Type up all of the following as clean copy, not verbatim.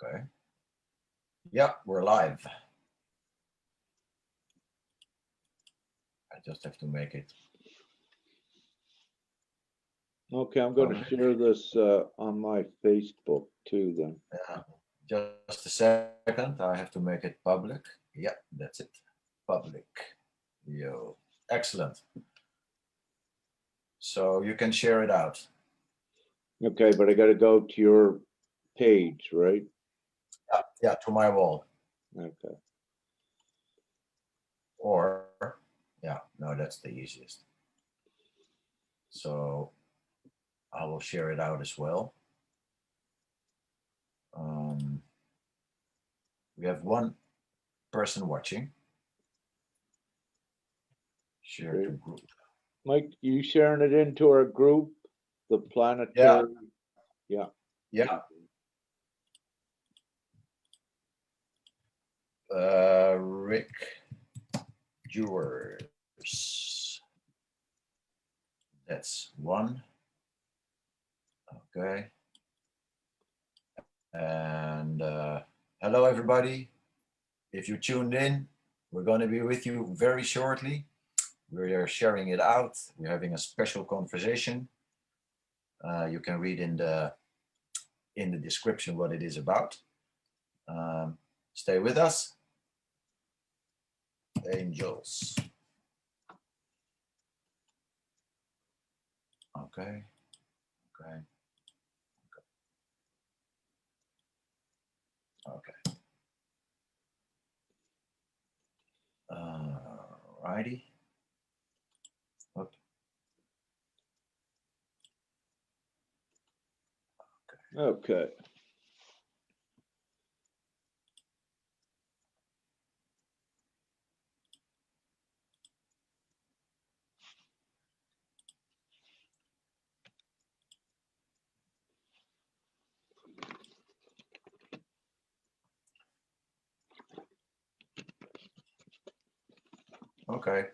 Okay. Yeah, we're live. I just have to make it. Okay, I'm going to share this on my Facebook too then. Yeah, just a second. I have to make it public. Yeah, that's it. Public. Yo, excellent. So you can share it out. Okay, but I got to go to your page, right? Yeah, to my wall. Okay. Or, yeah, no, that's the easiest. So I will share it out as well. Um, we have one person watching. Share Great. to group. Mike, you sharing it into our group, the Yeah, planetary? Yeah. yeah. Rick Jewers. That's one. Okay. And hello, everybody. If you tuned in, we're going to be with you very shortly. We are sharing it out. We're having a special conversation. You can read in the description what it is about. Stay with us. Angels. Okay. Okay. Okay. Righty. Whoop. Okay. Okay.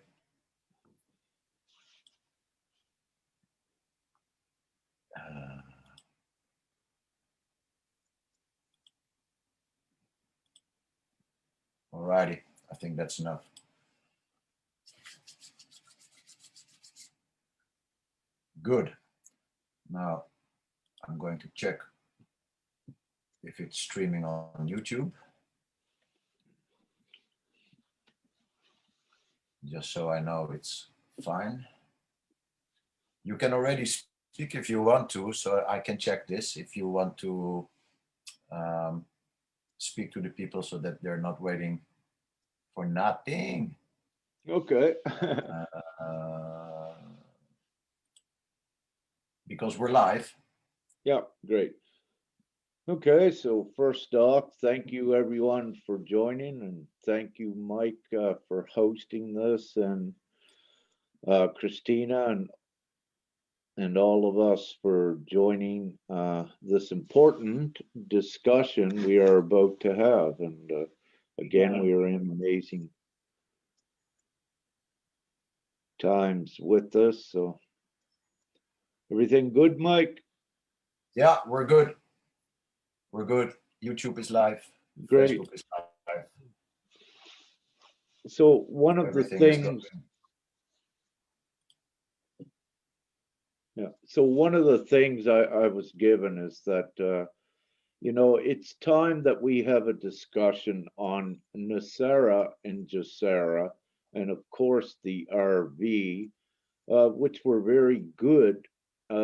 Alrighty. I think that's enough. Good. Now I'm going to check if it's streaming on YouTube. Just so I know it's fine. You can already speak if you want to, so I can check this if you want to um, speak to the people so that they're not waiting for nothing. Okay. Because we're live. Yeah, great. Okay, so first off, thank you everyone for joining, and thank you, Mike, for hosting this, and Christina and all of us for joining this important discussion we are about to have. And again, we are in amazing times with this. So, everything good, Mike? Yeah, we're good. We're good. YouTube is live. Great. Facebook is live. So, one of the Everything is things. going. Yeah. So one of the things I was given is that, it's time that we have a discussion on Nesara and Gesara, and of course the RV, which were very good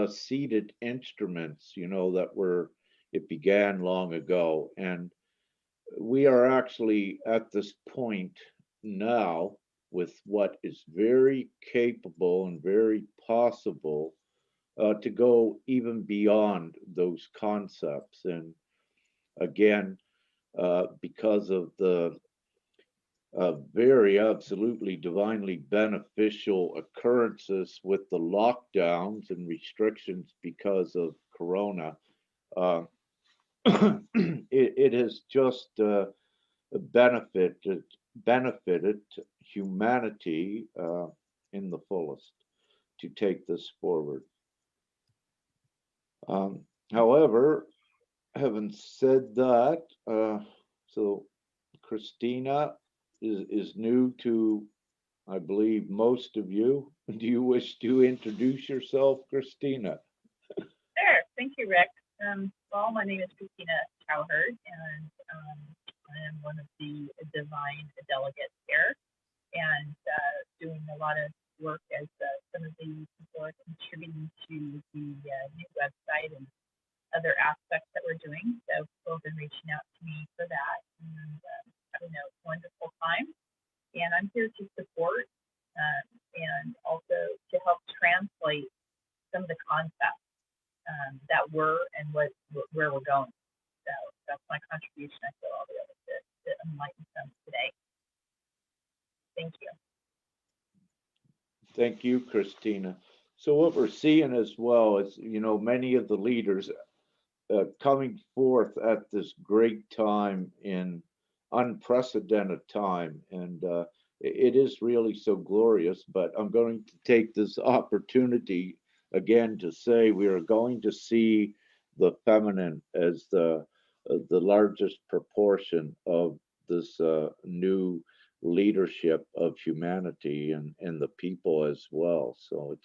seated instruments, it began long ago. And we are actually at this point now with what is very capable and very possible to go even beyond those concepts. And again, because of the very absolutely divinely beneficial occurrences with the lockdowns and restrictions because of Corona, uh, it has just benefited humanity in the fullest to take this forward. However, Having said that, so Christina is new to, I believe, most of you. Do you wish to introduce yourself, Christina? Sure. Thank you, Rick. Well, my name is Christina Cowherd, and I am one of the Divine delegates here, and doing a lot of work as some of the people are contributing to the new website and other aspects that we're doing. So people have been reaching out to me for that, and having a wonderful time. And I'm here to support and also to help translate some of the concepts that were and where we're going. So that's my contribution. I feel I'll be able to enlighten some today. Thank you. Thank you, Christina. So what we're seeing as well is, many of the leaders coming forth at this great time in unprecedented time. And it is really so glorious. But I'm going to take this opportunity again to say we are going to see the feminine as the largest proportion of this new leadership of humanity and the people as well. So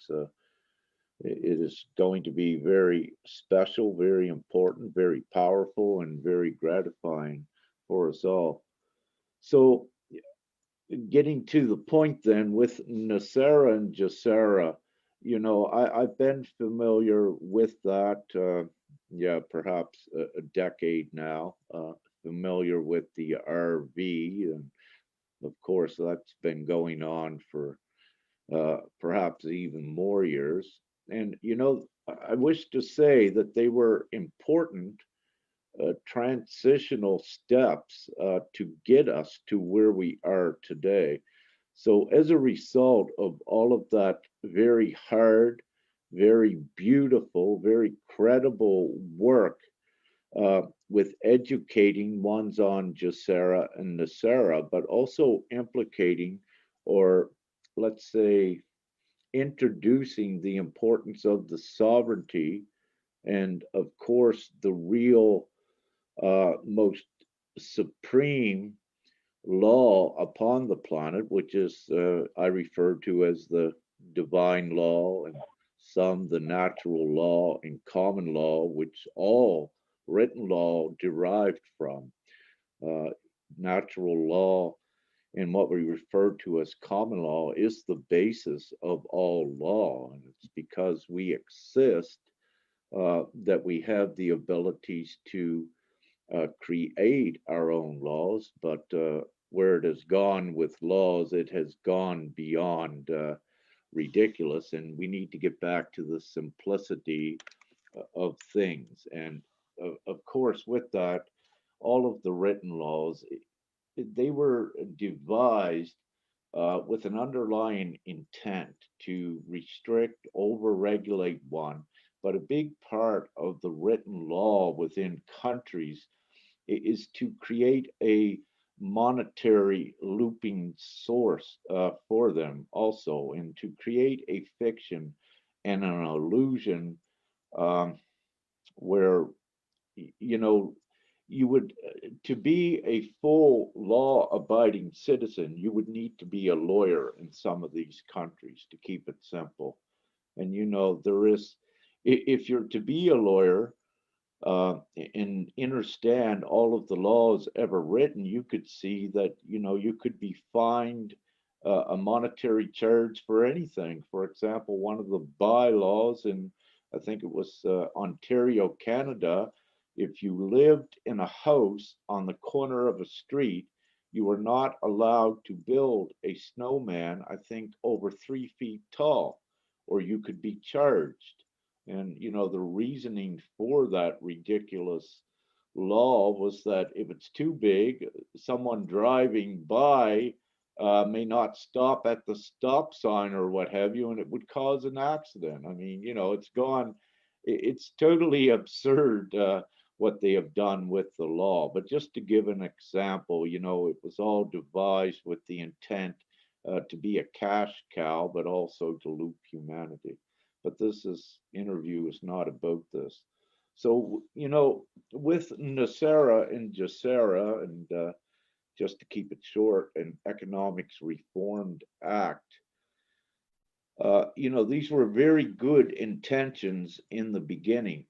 it is going to be very special, very important, very powerful, and very gratifying for us all. So, getting to the point then with Nesara and Gesara, I've been familiar with that, yeah, perhaps a decade now, familiar with the RV. And of course, that's been going on for perhaps even more years. And, I wish to say that they were important transitional steps to get us to where we are today. So, as a result of all of that very hard, very beautiful, very credible work with educating ones on Gesara and Nesara, but also implicating, or let's say, introducing the importance of the sovereignty and, of course, the real most supreme law upon the planet, which is I refer to as the divine law, and some the natural law and common law, which all written law derived from. Uh, Natural law and what we refer to as common law is the basis of all law. And it's because we exist that we have the abilities to create our own laws, but where it has gone with laws, it has gone beyond ridiculous, and we need to get back to the simplicity of things. And of course, with that, all of the written laws, they were devised with an underlying intent to restrict, overregulate one. But a big part of the written law within countries is to create a monetary looping source for them also, and to create a fiction and an illusion um, where you know you would to be a full law abiding citizen, you would need to be a lawyer in some of these countries, to keep it simple. And there is, if you're to be a lawyer uh, and understand all of the laws ever written, you could see that you could be fined a monetary charge for anything. For example, one of the bylaws in, I think it was Ontario, Canada, if you lived in a house on the corner of a street, you were not allowed to build a snowman, I think, over 3 feet tall, or you could be charged. And the reasoning for that ridiculous law was that if it's too big, someone driving by may not stop at the stop sign or what have you, and it would cause an accident. I mean, it's gone, it's totally absurd what they have done with the law. But just to give an example, it was all devised with the intent to be a cash cow, but also to loop humanity. But this interview is not about this. So, you know, with Nesara and Gesara, and just to keep it short, an Economics Reformed Act, you know, these were very good intentions in the beginning.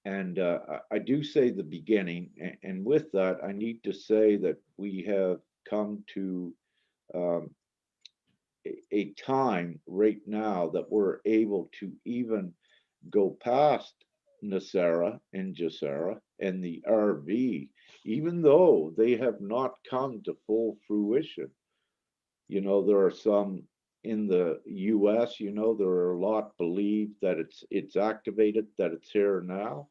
And I do say the beginning, and with that, I need to say that we have come to um, a time right now that we're able to even go past Nesara and Gesara and the RV, even though they have not come to full fruition. You know, there are some in the US, you know, there are a lot believe that it's activated, that it's here now.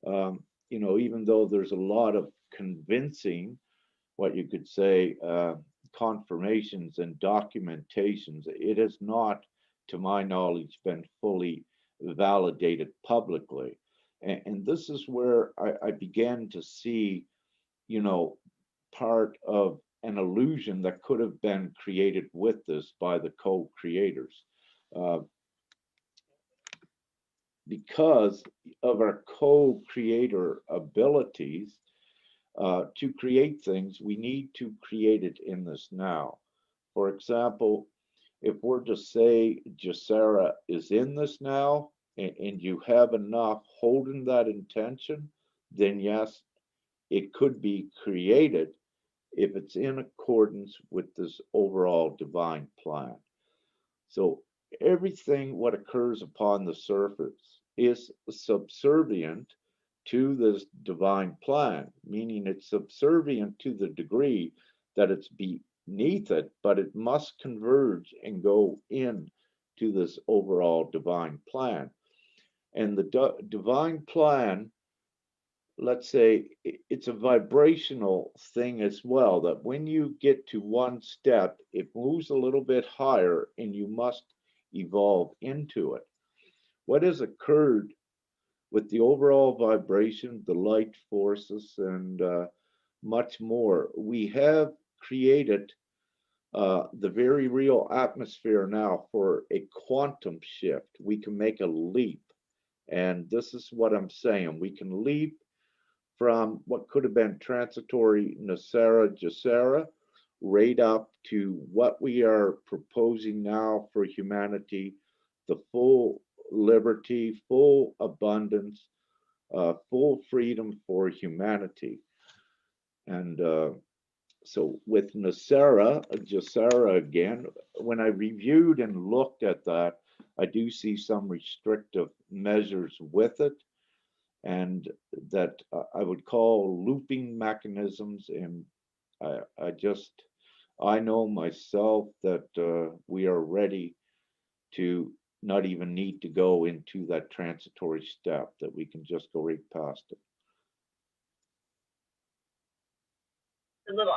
You know, even though there's a lot of convincing, what you could say, confirmations and documentations, it has not, to my knowledge, been fully validated publicly. And this is where I began to see, you know, part of an illusion that could have been created with this by the co-creators. Uh, because of our co-creator abilities to create things, we need to create it in this now. For example, if we're to say Gesara is in this now, and you have enough holding that intention, then yes, it could be created if it's in accordance with this overall divine plan. So everything what occurs upon the surface is subservient to this divine plan, meaning it's subservient to the degree that it's beneath it, but it must converge and go in to this overall divine plan. And the divine plan, let's say, it's a vibrational thing as well, that when you get to one step, it moves a little bit higher and you must evolve into it. What has occurred with the overall vibration, the light forces, and much more, we have created the very real atmosphere now for a quantum shift. We can make a leap. And this is what I'm saying. We can leap from what could have been transitory Nesara Gesara right up to what we are proposing now for humanity, the full liberty, full abundance, full freedom for humanity. And so with Nesara, Gesara again, when I reviewed and looked at that, I do see some restrictive measures with it, and that I would call looping mechanisms. And I know myself that we are ready to not even need to go into that transitory step, that we can just go right past it. A little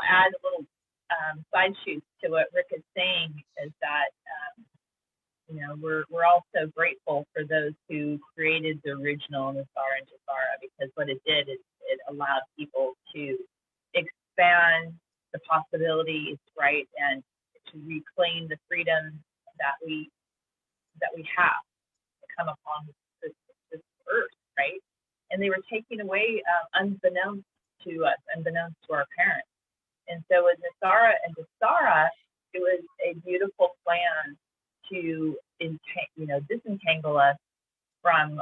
side shoot to what Rick is saying is that you know, we're also grateful for those who created the original Nesara and Gesara, because what it did is it allowed people to expand the possibilities, right, and to reclaim the freedom that we have to come upon this earth, right? And they were taken away unbeknownst to us, unbeknownst to our parents. And so with Nesara and Gesara, it was a beautiful plan to disentangle us from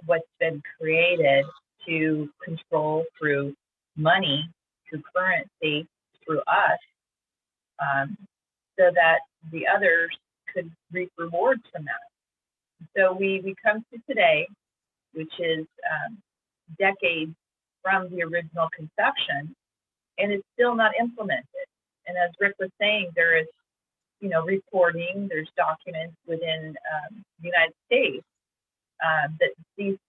what's been created to control through money, through currency, through us, so that the others could reap rewards from that. So we come to today, which is decades from the original conception, and it's still not implemented. And as Rick was saying, there is, you know, reporting, there's documents within the United States that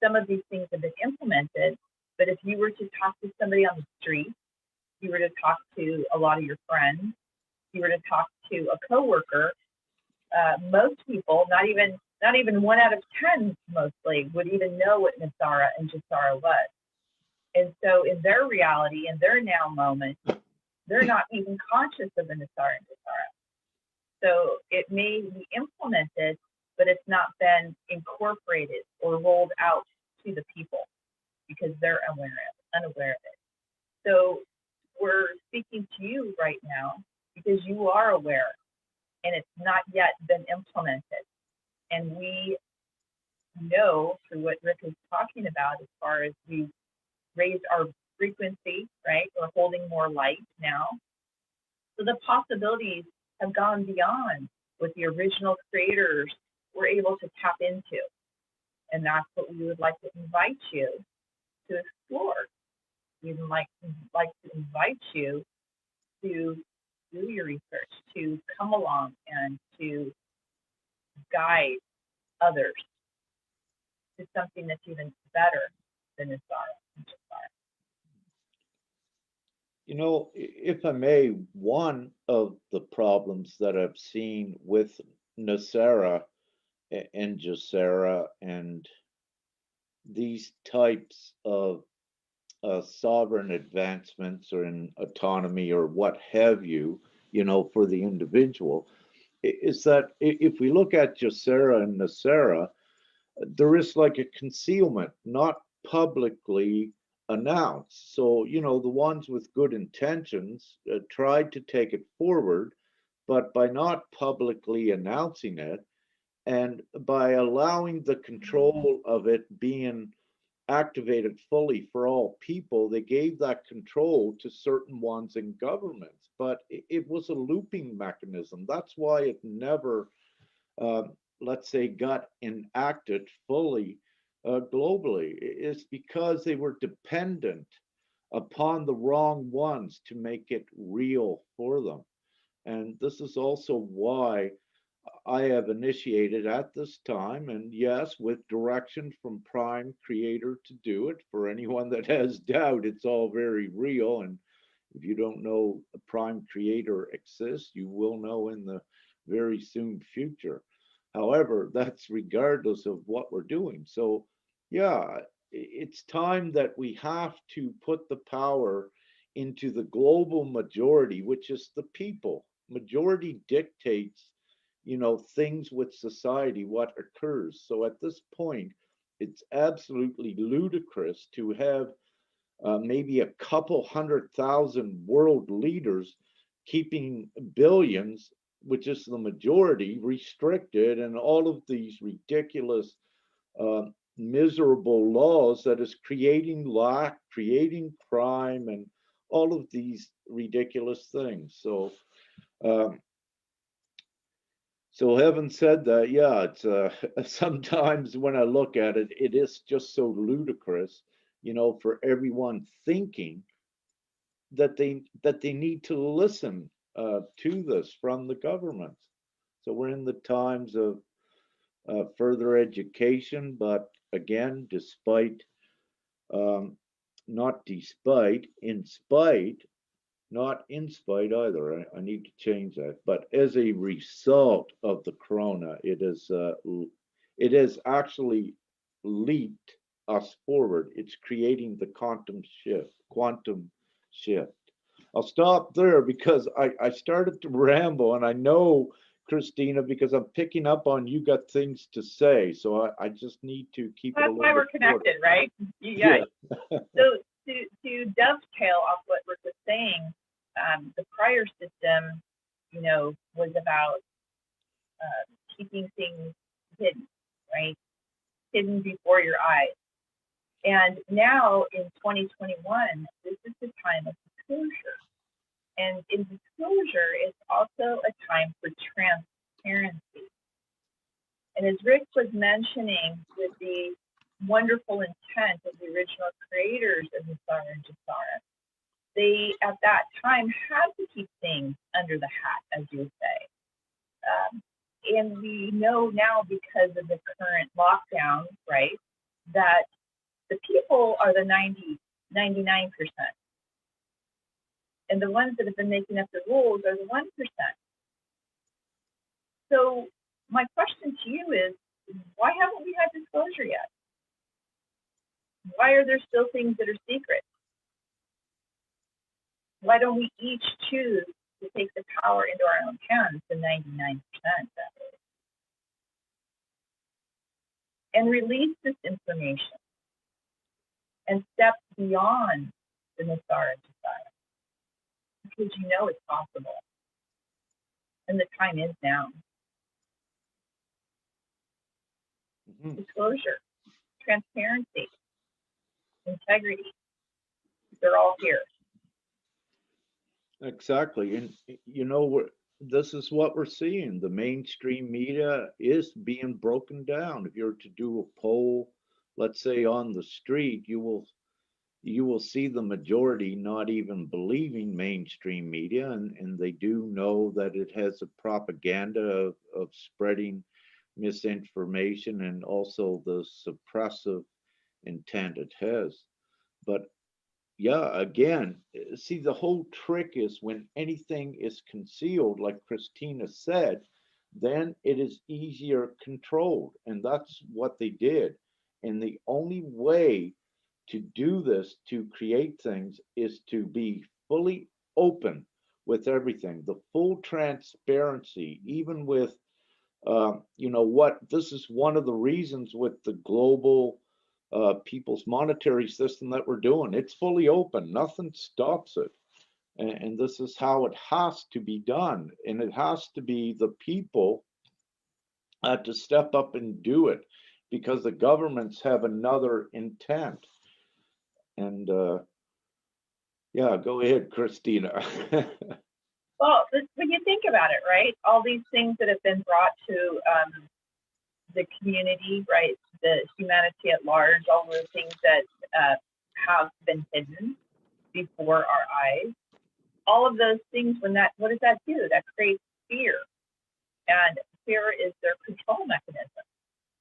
some of these things have been implemented. But if you were to talk to somebody on the street, if you were to talk to a lot of your friends, if you were to talk to a coworker, most people, not even 1 out of 10 mostly, would even know what Nesara and Gesara was. And so in their reality, in their now moment, they're not even conscious of the Nesara and Gesara. So it may be implemented, but it's not been incorporated or rolled out to the people. because they're unaware of it. So we're speaking to you right now because you are aware and it's not yet been implemented. And we know through what Rick is talking about as far as we raised our frequency, right? We're holding more light now. So the possibilities have gone beyond what the original creators were able to tap into. And that's what we would like to invite you to explore. We'd like to invite you to do your research, to come along and to guide others to something that's even better than Nesara. You know, if I may, one of the problems that I've seen with Nesara and Gesara and these types of sovereign advancements or in autonomy or what have you, you know, for the individual, is that if we look at Gesara and Nesara, there is like a concealment, not publicly announced. So, you know, the ones with good intentions tried to take it forward, but by not publicly announcing it and by allowing the control of it being activated fully for all people, they gave that control to certain ones in governments. But it was a looping mechanism. That's why it never, uh, let's say, got enacted fully globally. It's because they were dependent upon the wrong ones to make it real for them. And this is also why I have initiated at this time, and yes, with direction from Prime Creator to do it. For anyone that has doubt, it's all very real. And if you don't know a Prime Creator exists, you will know in the very soon future. However, that's regardless of what we're doing. So, yeah, it's time that we have to put the power into the global majority, which is the people. Majority dictates, you know, things with society, what occurs. So at this point, it's absolutely ludicrous to have maybe a couple 100,000 world leaders keeping billions, which is the majority, restricted, and all of these ridiculous, uh, miserable laws that is creating lack, creating crime, and all of these ridiculous things. Um, so having said that, yeah, it's sometimes when I look at it, it is just so ludicrous, you know, for everyone thinking that they need to listen to this from the government. So we're in the times of further education, but again, despite, um, not despite, in spite, not in spite either. I need to change that. But as a result of the corona, it has actually leaped us forward. It's creating the quantum shift. Quantum shift. I'll stop there because I started to ramble, and I know, Christina, because I'm picking up on you got things to say, so I just need to keep it a That's little why we're bit connected, shorter. right? Yeah. So to dovetail off what Rick was saying, the prior system, you know, was about keeping things hidden, right? Hidden before your eyes. And now in 2021, this is the time of disclosure. And in disclosure, it's also a time for transparency. And as Rick was mentioning, with the wonderful intent of the original creators of Gesara and Nesara, they at that time had to keep things under the hat, as you say. And we know now, because of the current lockdown, right, that the people are the 99%. And the ones that have been making up the rules are the 1%. So my question to you is, why haven't we had disclosure yet? Why are there still things that are secret? Why don't we each choose to take the power into our own hands, the 99%, and release this information? and step beyond the Nesara and Gesara, because you know it's possible, and the time is now. Disclosure, transparency, integrity, they're all here. Exactly. And you know, this is what we're seeing. The mainstream media is being broken down. If you're to do a poll, let's say on the street, you will see the majority not even believing mainstream media, and they do know that it has a propaganda of spreading misinformation and also the suppressive intent it has. But yeah, again, see, the whole trick is when anything is concealed, like Christina said, then it is easier controlled. And that's what they did. And the only way to do this, to create things, is to be fully open with everything, the full transparency, even with, you know what, this is one of the reasons with the global people's monetary system that we're doing. It's fully open, nothing stops it. And this is how it has to be done. And it has to be the people to step up and do it, because the governments have another intent. And yeah, go ahead, Christina. Well, when you think about it, right, all these things that have been brought to the community, right, the humanity at large, all the things that have been hidden before our eyes, all of those things, what does that do? That creates fear. And fear is their control mechanism.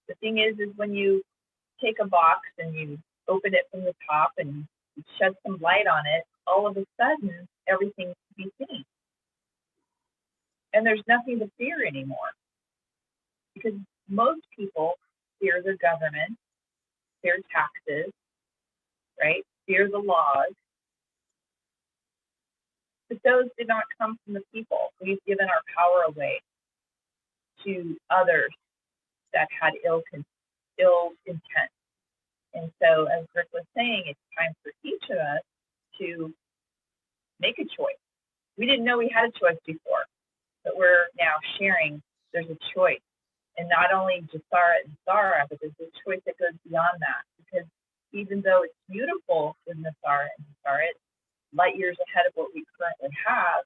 The thing is when you take a box and you open it from the top and you shed some light on it, all of a sudden everything can be seen. And there's nothing to fear anymore, because most people fear the government, fear taxes, right? Fear the laws. But those did not come from the people. We've given our power away to others that had ill intent. And so, as Rick was saying, it's time for each of us to make a choice. We didn't know we had a choice before, but we're now sharing there's a choice. And not only Gesara and Nesara, but there's a choice that goes beyond that. Because even though it's beautiful with Nesara and Gesara, it's light years ahead of what we currently have,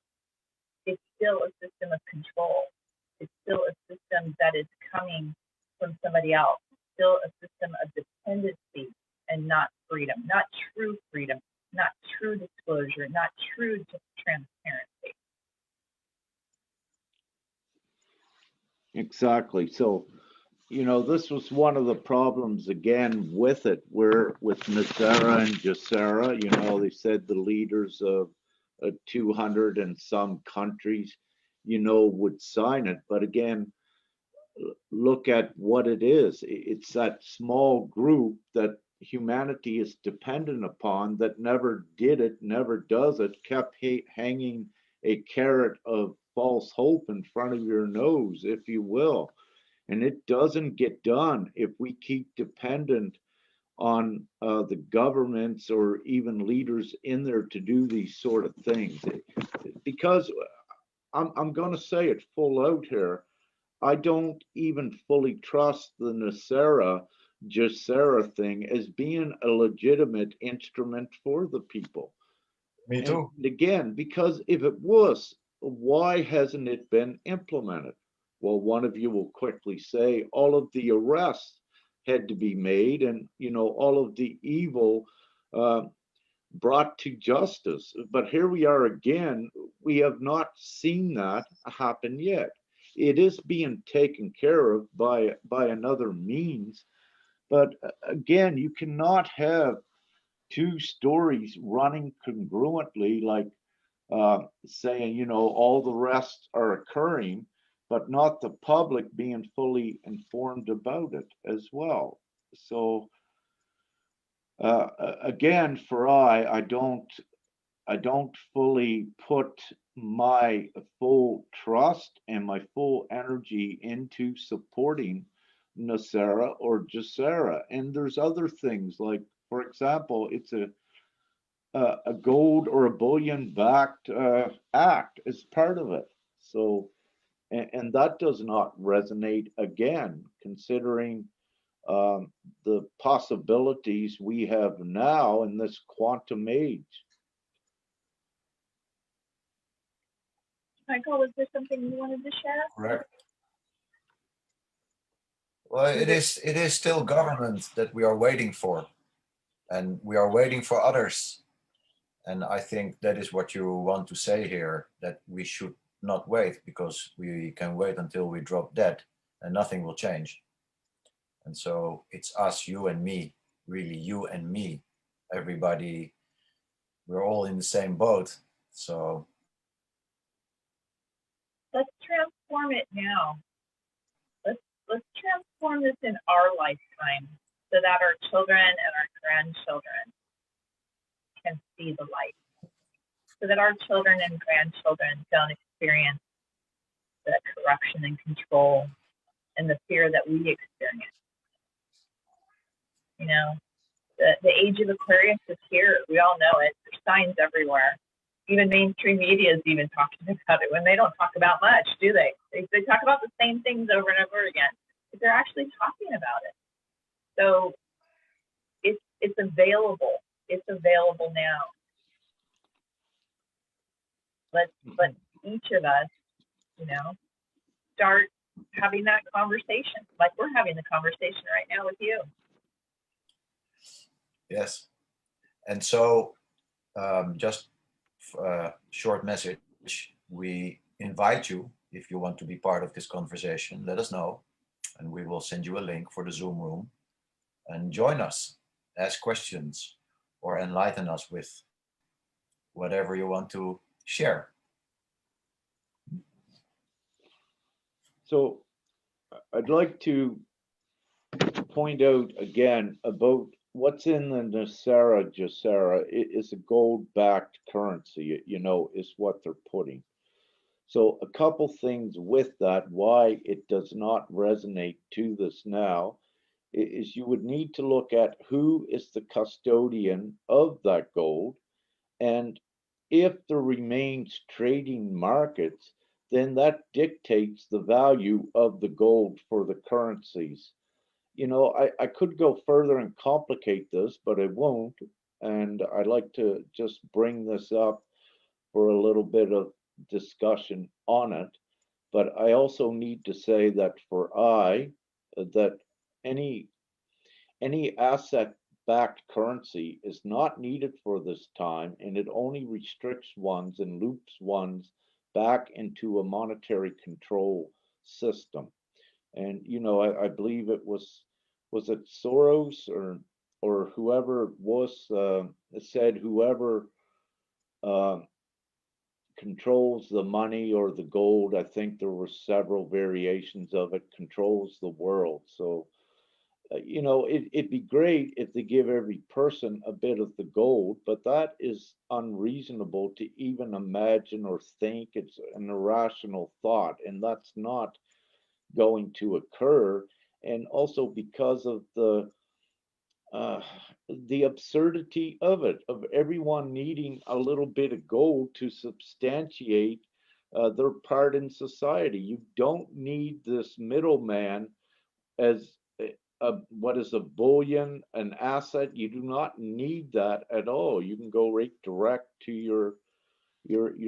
it's still a system of control. It's still a system that is coming from somebody else. It's still a system of dependency and not freedom, not true freedom, not true disclosure, not true transparency. Exactly. So, you know, this was one of the problems again with it, where with Nesara and Gesara, you know, they said the leaders of 200 and some countries, you know, would sign it. But again, look at what it is. It's that small group that humanity is dependent upon that never did it, never does it, kept hanging a carrot of false hope in front of your nose, if you will. And it doesn't get done if we keep dependent on the governments or even leaders in there to do these sort of things. Because I'm going to say it full out here, I don't even fully trust the Nesara Gesara thing as being a legitimate instrument for the people. Me too. And again, because if it was, why hasn't it been implemented? Well, one of you will quickly say all of the arrests had to be made, and you know all of the evil brought to justice. But here we are again. We have not seen that happen yet. It is being taken care of by another means, but again, you cannot have two stories running congruently, like saying, you know, all the rest are occurring, but not the public being fully informed about it as well. So again, for I don't fully put my full trust and my full energy into supporting Nesara or Gesara. And there's other things like For example, it's a gold or a bullion backed act as part of it. So, and that does not resonate again, considering the possibilities we have now in this quantum age. Michael, was there something you wanted to share? Correct. Well, it is still government that we are waiting for, and we are waiting for others. And I think that is what you want to say here, that we should not wait, because we can wait until we drop dead and nothing will change. And so it's us, you and me, really you and me, everybody, we're all in the same boat. So Let's transform it now. Let's transform this in our lifetime so that our children and our grandchildren can see the light, so that our children and grandchildren don't experience the corruption and control and the fear that we experience. You know, the age of Aquarius is here. We all know it. There's signs everywhere. Even mainstream media is even talking about it when they don't talk about much, do they? They talk about the same things over and over again, but they're actually talking about it. So it's available. It's available now. Let each of us, you know, start having that conversation, like we're having the conversation right now with you. yes. And so just a short message, we invite you, if you want to be part of this conversation, let us know, and we will send you a link for the Zoom room, and join us, ask questions, or enlighten us with whatever you want to share. So I'd like to point out again about what's in the Nesara Gesara. It is a gold-backed currency, you know, is what they're putting. So a couple things with that, why it does not resonate to this now, is you would need to look at who is the custodian of that gold, and if there remains trading markets, then that dictates the value of the gold for the currencies. You know, I could go further and complicate this, but I won't. And I'd like to just bring this up for a little bit of discussion on it. But I also need to say that that any asset backed currency is not needed for this time, and it only restricts ones and loops ones back into a monetary control system. And you know, I believe it was it Soros or whoever it was said whoever uh, controls the money or the gold. I think there were several variations of it. Controls the world. So you know, it'd be great if they give every person a bit of the gold, but that is unreasonable to even imagine or think. It's an irrational thought, and that's not going to occur. And also because of uh, the absurdity of it, of everyone needing a little bit of gold to substantiate their part in society. You don't need this middleman as what is a bullion, an asset. You do not need that at all. You can go right direct to your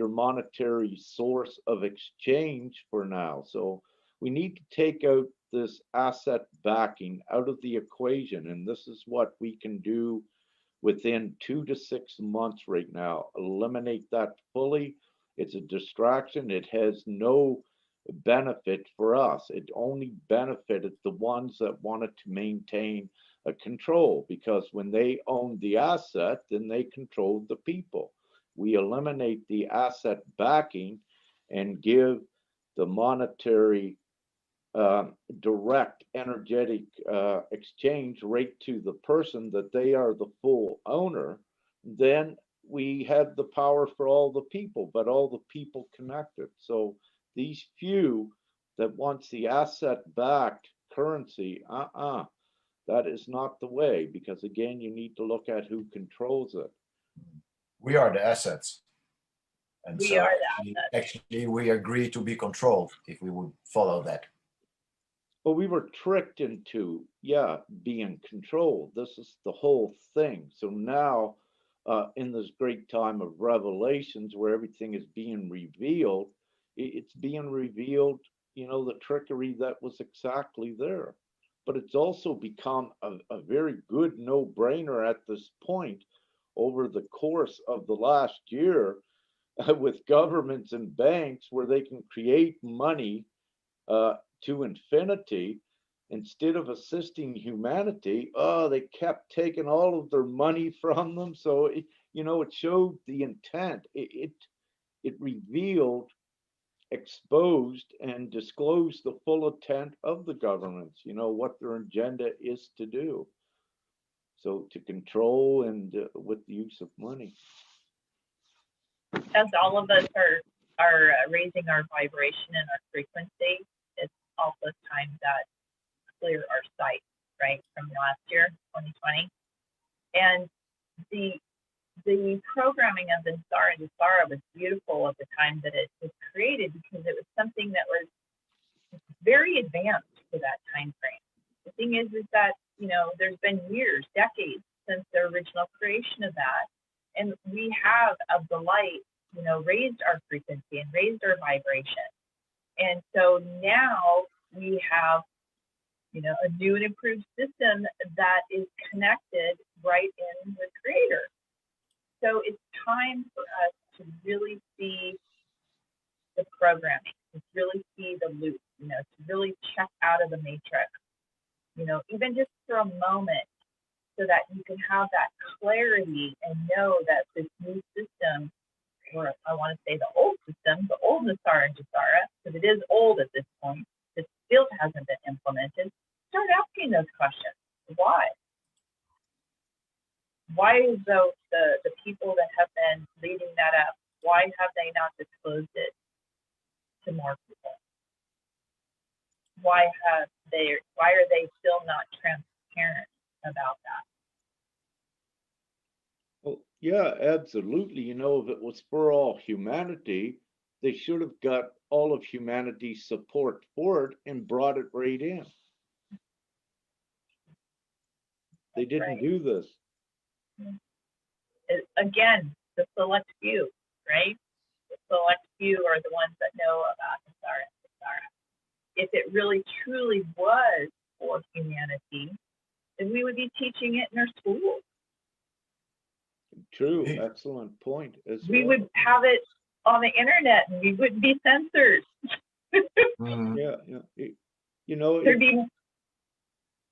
monetary source of exchange for now. So we need to take out this asset backing out of the equation, and this is what we can do within 2 to 6 months right now. Eliminate that fully. It's a distraction. It has no benefit for us. It only benefited the ones that wanted to maintain a control, because when they owned the asset, then they controlled the people. We eliminate the asset backing and give the monetary direct energetic exchange right to the person that they are the full owner, then we have the power for all the people, but all the people connected. So these few that wants the asset backed currency, That is not the way, because again, you need to look at who controls it. We are the assets. And We so are that. actually we agree to be controlled if we would follow that. But we were tricked into, yeah, being controlled. This is the whole thing. So now, in this great time of revelations where everything is being revealed, it's being revealed, the trickery that was exactly there. But it's also become a very good no-brainer at this point over the course of the last year with governments and banks where they can create money to infinity instead of assisting humanity. Oh, they kept taking all of their money from them. So it showed the intent. It revealed, exposed, and disclosed the full intent of the governments. What their agenda is to do. So to control and with the use of money. As all of us are raising our vibration and our frequency, it's also time that clear our sight, right, from last year, 2020. And the programming of the Gesara and Nesara was beautiful at the time that it was created, because it was something that was very advanced for that time frame. The thing is that, there's been years, decades since the original creation of that. And we have, of the light, raised our frequency and raised our vibration. And so now we have, a new and improved system that is connected right in with Creator. So it's time for us to really see the programming, to really see the loop, to really check out of the matrix, even just for a moment, so that you can have that clarity and know that this new system, or I want to say the old system, the old Gesara and Nesara, because it is old at this point, it still hasn't been implemented. Start asking those questions. Why? Why is the people that have been leading that up, why have they not disclosed it to more people? Why are they still not transparent about that? Well, yeah, absolutely. If it was for all humanity, they should have got all of humanity's support for it and brought it right in. They didn't do this. Again, the select few, right? The select few are the ones that know about Gesara and Nesara. If it really truly was for humanity, then we would be teaching it in our schools. True, excellent point. We would have it on the internet, and we wouldn't be censored. Yeah. There'd be.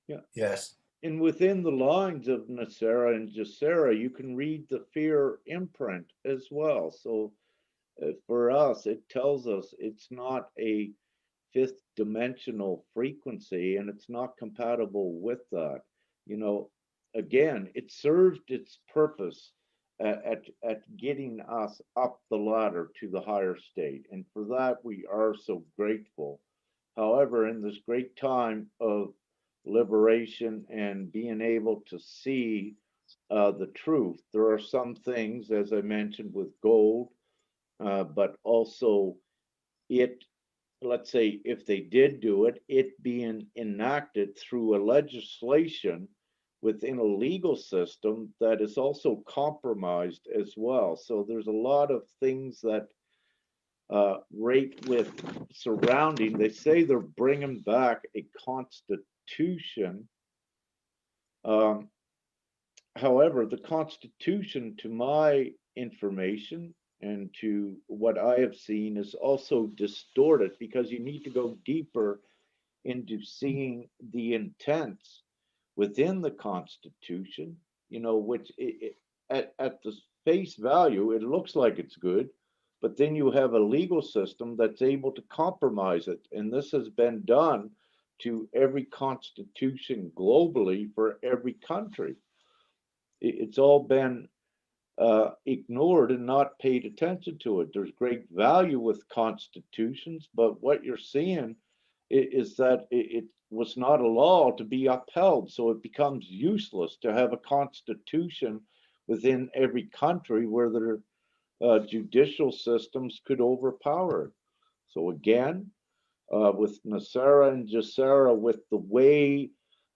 Yeah. Yes. And within the lines of Nesara and Gesara, you can read the fear imprint as well. So for us, it tells us it's not a fifth dimensional frequency, and it's not compatible with that. Again, it served its purpose at getting us up the ladder to the higher state, and for that we are so grateful. However, in this great time of liberation and being able to see the truth, there are some things, as I mentioned, with gold, but also let's say if they did do it, it being enacted through a legislation within a legal system that is also compromised as well. So there's a lot of things that right with surrounding. They say they're bringing back a constitution. However, the constitution, to my information and to what I have seen, is also distorted, because you need to go deeper into seeing the intents within the Constitution, which at the face value, it looks like it's good, but then you have a legal system that's able to compromise it. And this has been done to every constitution globally for every country. It's all been ignored and not paid attention to it. There's great value with constitutions, but what you're seeing is that it was not a law to be upheld, so it becomes useless to have a constitution within every country where their judicial systems could overpower it. So again, with Nesara and Gesara, with the way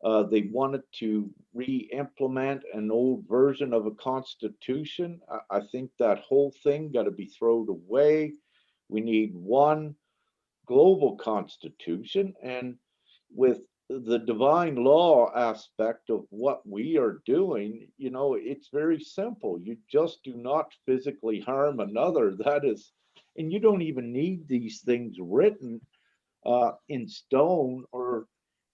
they wanted to re-implement an old version of a constitution, I think that whole thing got to be thrown away. We need one global constitution, and with the divine law aspect of what we are doing, it's very simple. You just do not physically harm another. That is, and you don't even need these things written in stone or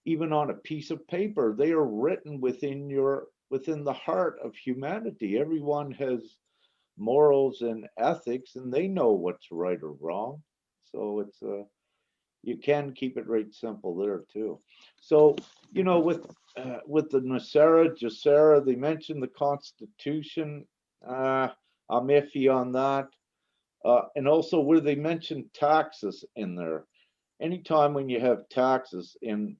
even on a piece of paper. They are written within the heart of humanity. Everyone has morals and ethics, and they know what's right or wrong. So it's you can keep it right simple there too. So with the Nesara, Gesara, they mentioned the Constitution. I'm iffy on that. And also where they mentioned taxes in there. Anytime when you have taxes in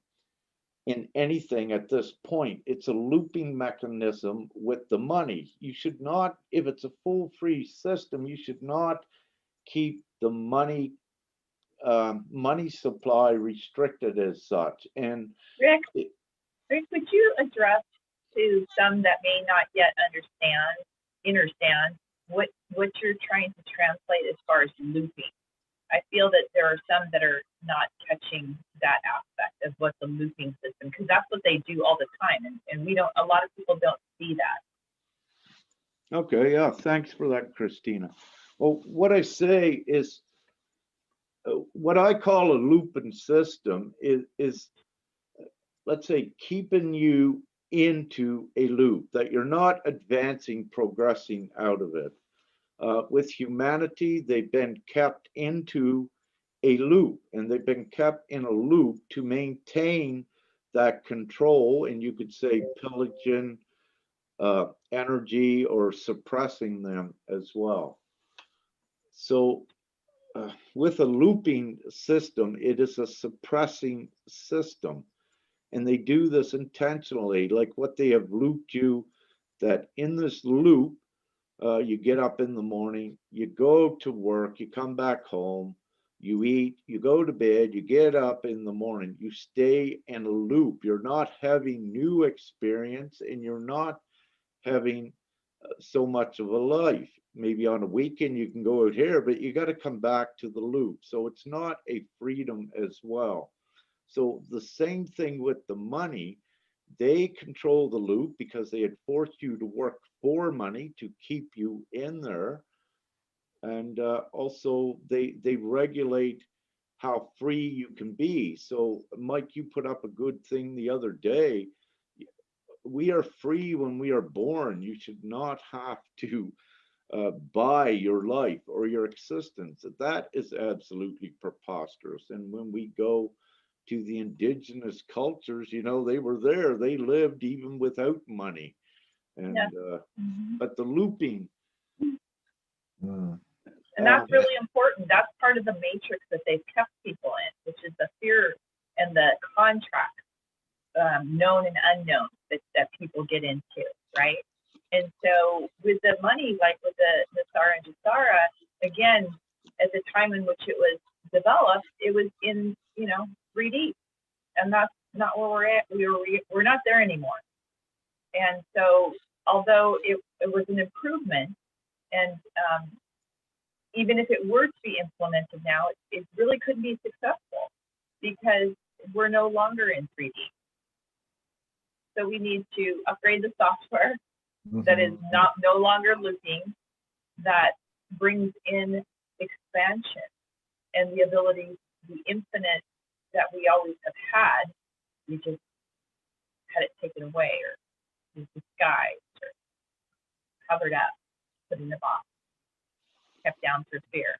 anything at this point, it's a looping mechanism with the money. You should not, if it's a full free system, you should not keep the money supply restricted as such. And Rick, would you address to some that may not yet understand what you're trying to translate as far as looping? I feel that there are some that are not catching that aspect of what the looping system, because that's what they do all the time, and we don't. A lot of people don't see that. Okay, yeah, thanks for that, Christina. Well, what I say is, what I call a looping system is let's say, keeping you into a loop, that you're not advancing, progressing out of it. With humanity, they've been kept into a loop, and they've been kept in a loop to maintain that control, and you could say pillaging energy or suppressing them as well. So with a looping system, it is a suppressing system. And they do this intentionally, like what they have looped you, that in this loop, you get up in the morning, you go to work, you come back home, you eat, you go to bed, you get up in the morning, you stay in a loop. You're not having new experience, and you're not having so much of a life. Maybe on a weekend you can go out here, but you got to come back to the loop. So it's not a freedom as well. So the same thing with the money. They control the loop because they had forced you to work for money to keep you in there. And also they regulate how free you can be. So Mike, you put up a good thing the other day. We are free when we are born. You should not have to buy your life or your existence. That is absolutely preposterous. And when we go to the indigenous cultures, they were there, they lived even without money. And Yeah. But the looping, and that's really important. That's part of the matrix that they've kept people in, which is the fear and the contract, known and unknown, that people get into, right? And so with the money, like with the Nesara and Gesara, again, at the time in which it was developed, it was in 3D, and that's not where we're at. We're not there anymore. And so, although it was an improvement, and even if it were to be implemented now, it really couldn't be successful because we're no longer in 3D. So we need to upgrade the software that is no longer looping, that brings in expansion and the ability, the infinite that we always have had. We just had it taken away or disguised or covered up, put in a box, kept down through fear.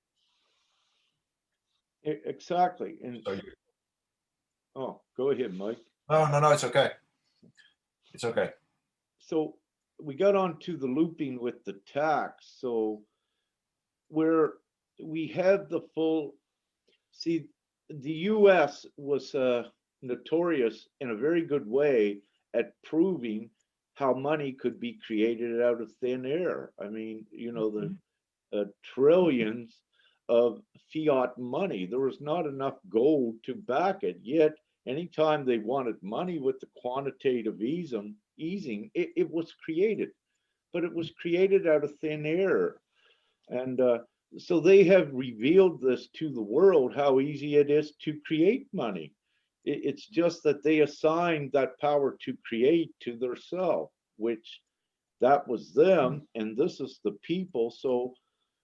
Exactly. And oh, go ahead, Mike. No, it's okay. It's okay. So we got on to the looping with the tax. So where we have the full, see, the US was notorious in a very good way at proving how money could be created out of thin air. I mean, you know, the trillions of fiat money. There was not enough gold to back it. Yet, anytime they wanted money with the quantitative easing, it was created. But it was created out of thin air. And so they have revealed this to the world how easy it is to create money. It's just that they assigned that power to create to themselves, which that was them, and this is the people. So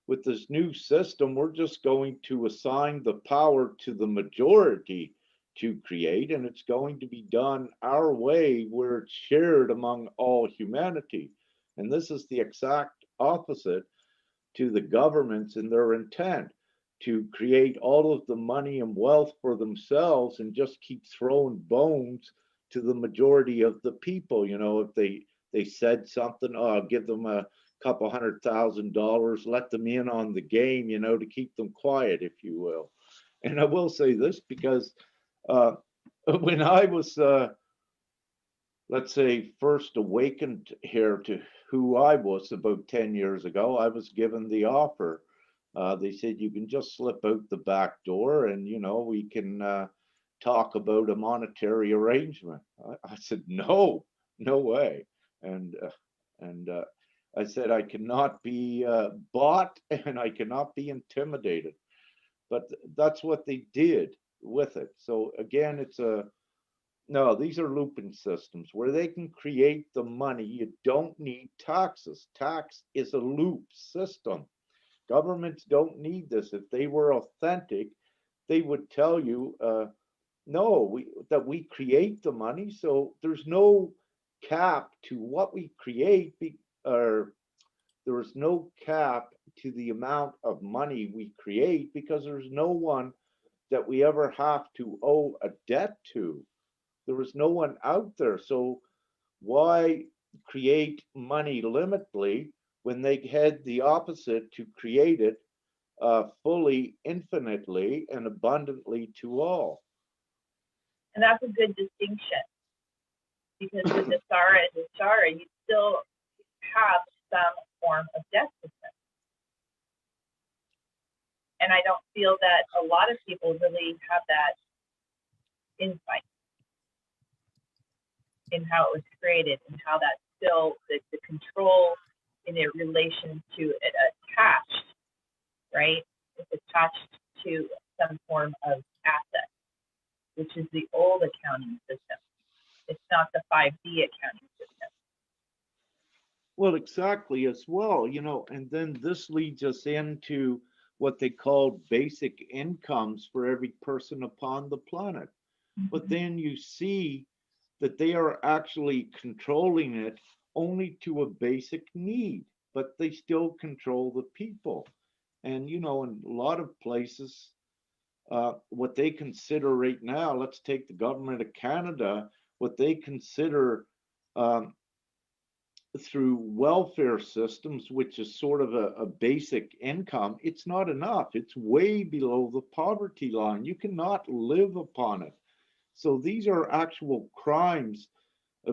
with this new system, we're just going to assign the power to the majority to create, and it's going to be done our way where it's shared among all humanity. And this is the exact opposite to the governments in their intent to create all of the money and wealth for themselves and just keep throwing bones to the majority of the people. You know, if they said something, oh, I'll give them a couple $100,000, let them in on the game, you know, to keep them quiet, if you will. And I will say this because when I was let's say, first awakened here to who I was about 10 years ago, I was given the offer. They said, you can just slip out the back door and, you know, we can talk about a monetary arrangement. I said, no, no way. And I said, I cannot be bought and I cannot be intimidated. But that's what they did with it. So again, it's a no, these are looping systems where they can create the money. You don't need taxes. Tax is a loop system. Governments don't need this. If they were authentic, they would tell you, no, that we create the money. So there's no cap to what we create, or there is no cap to the amount of money we create because there's no one that we ever have to owe a debt to. There was no one out there. So why create money limitedly when they had the opposite to create it fully, infinitely, and abundantly to all? And that's a good distinction because with Gesara and Nesara, you still have some form of despotism. And I don't feel that a lot of people really have that insight in how it was created and how that's still the control in their relation to it attached, right? It's attached to some form of asset, which is the old accounting system. It's not the 5D accounting system. Well, exactly as well, you know, and then this leads us into what they call basic incomes for every person upon the planet. But then you see that they are actually controlling it only to a basic need, but they still control the people. And, you know, in a lot of places, what they consider right now, let's take the government of Canada, what they consider through welfare systems, which is sort of a basic income, it's not enough. It's way below the poverty line. You cannot live upon it. So these are actual crimes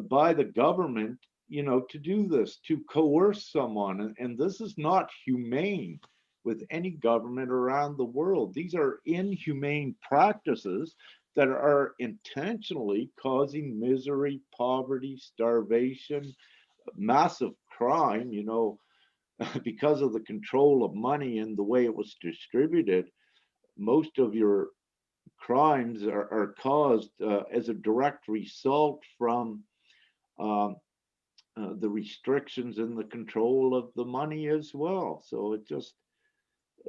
by the government, you know, to do this, to coerce someone. And this is not humane with any government around the world. These are inhumane practices that are intentionally causing misery, poverty, starvation, massive crime, you know, because of the control of money and the way it was distributed. Most of your crimes are caused as a direct result from the restrictions and the control of the money as well. So it just,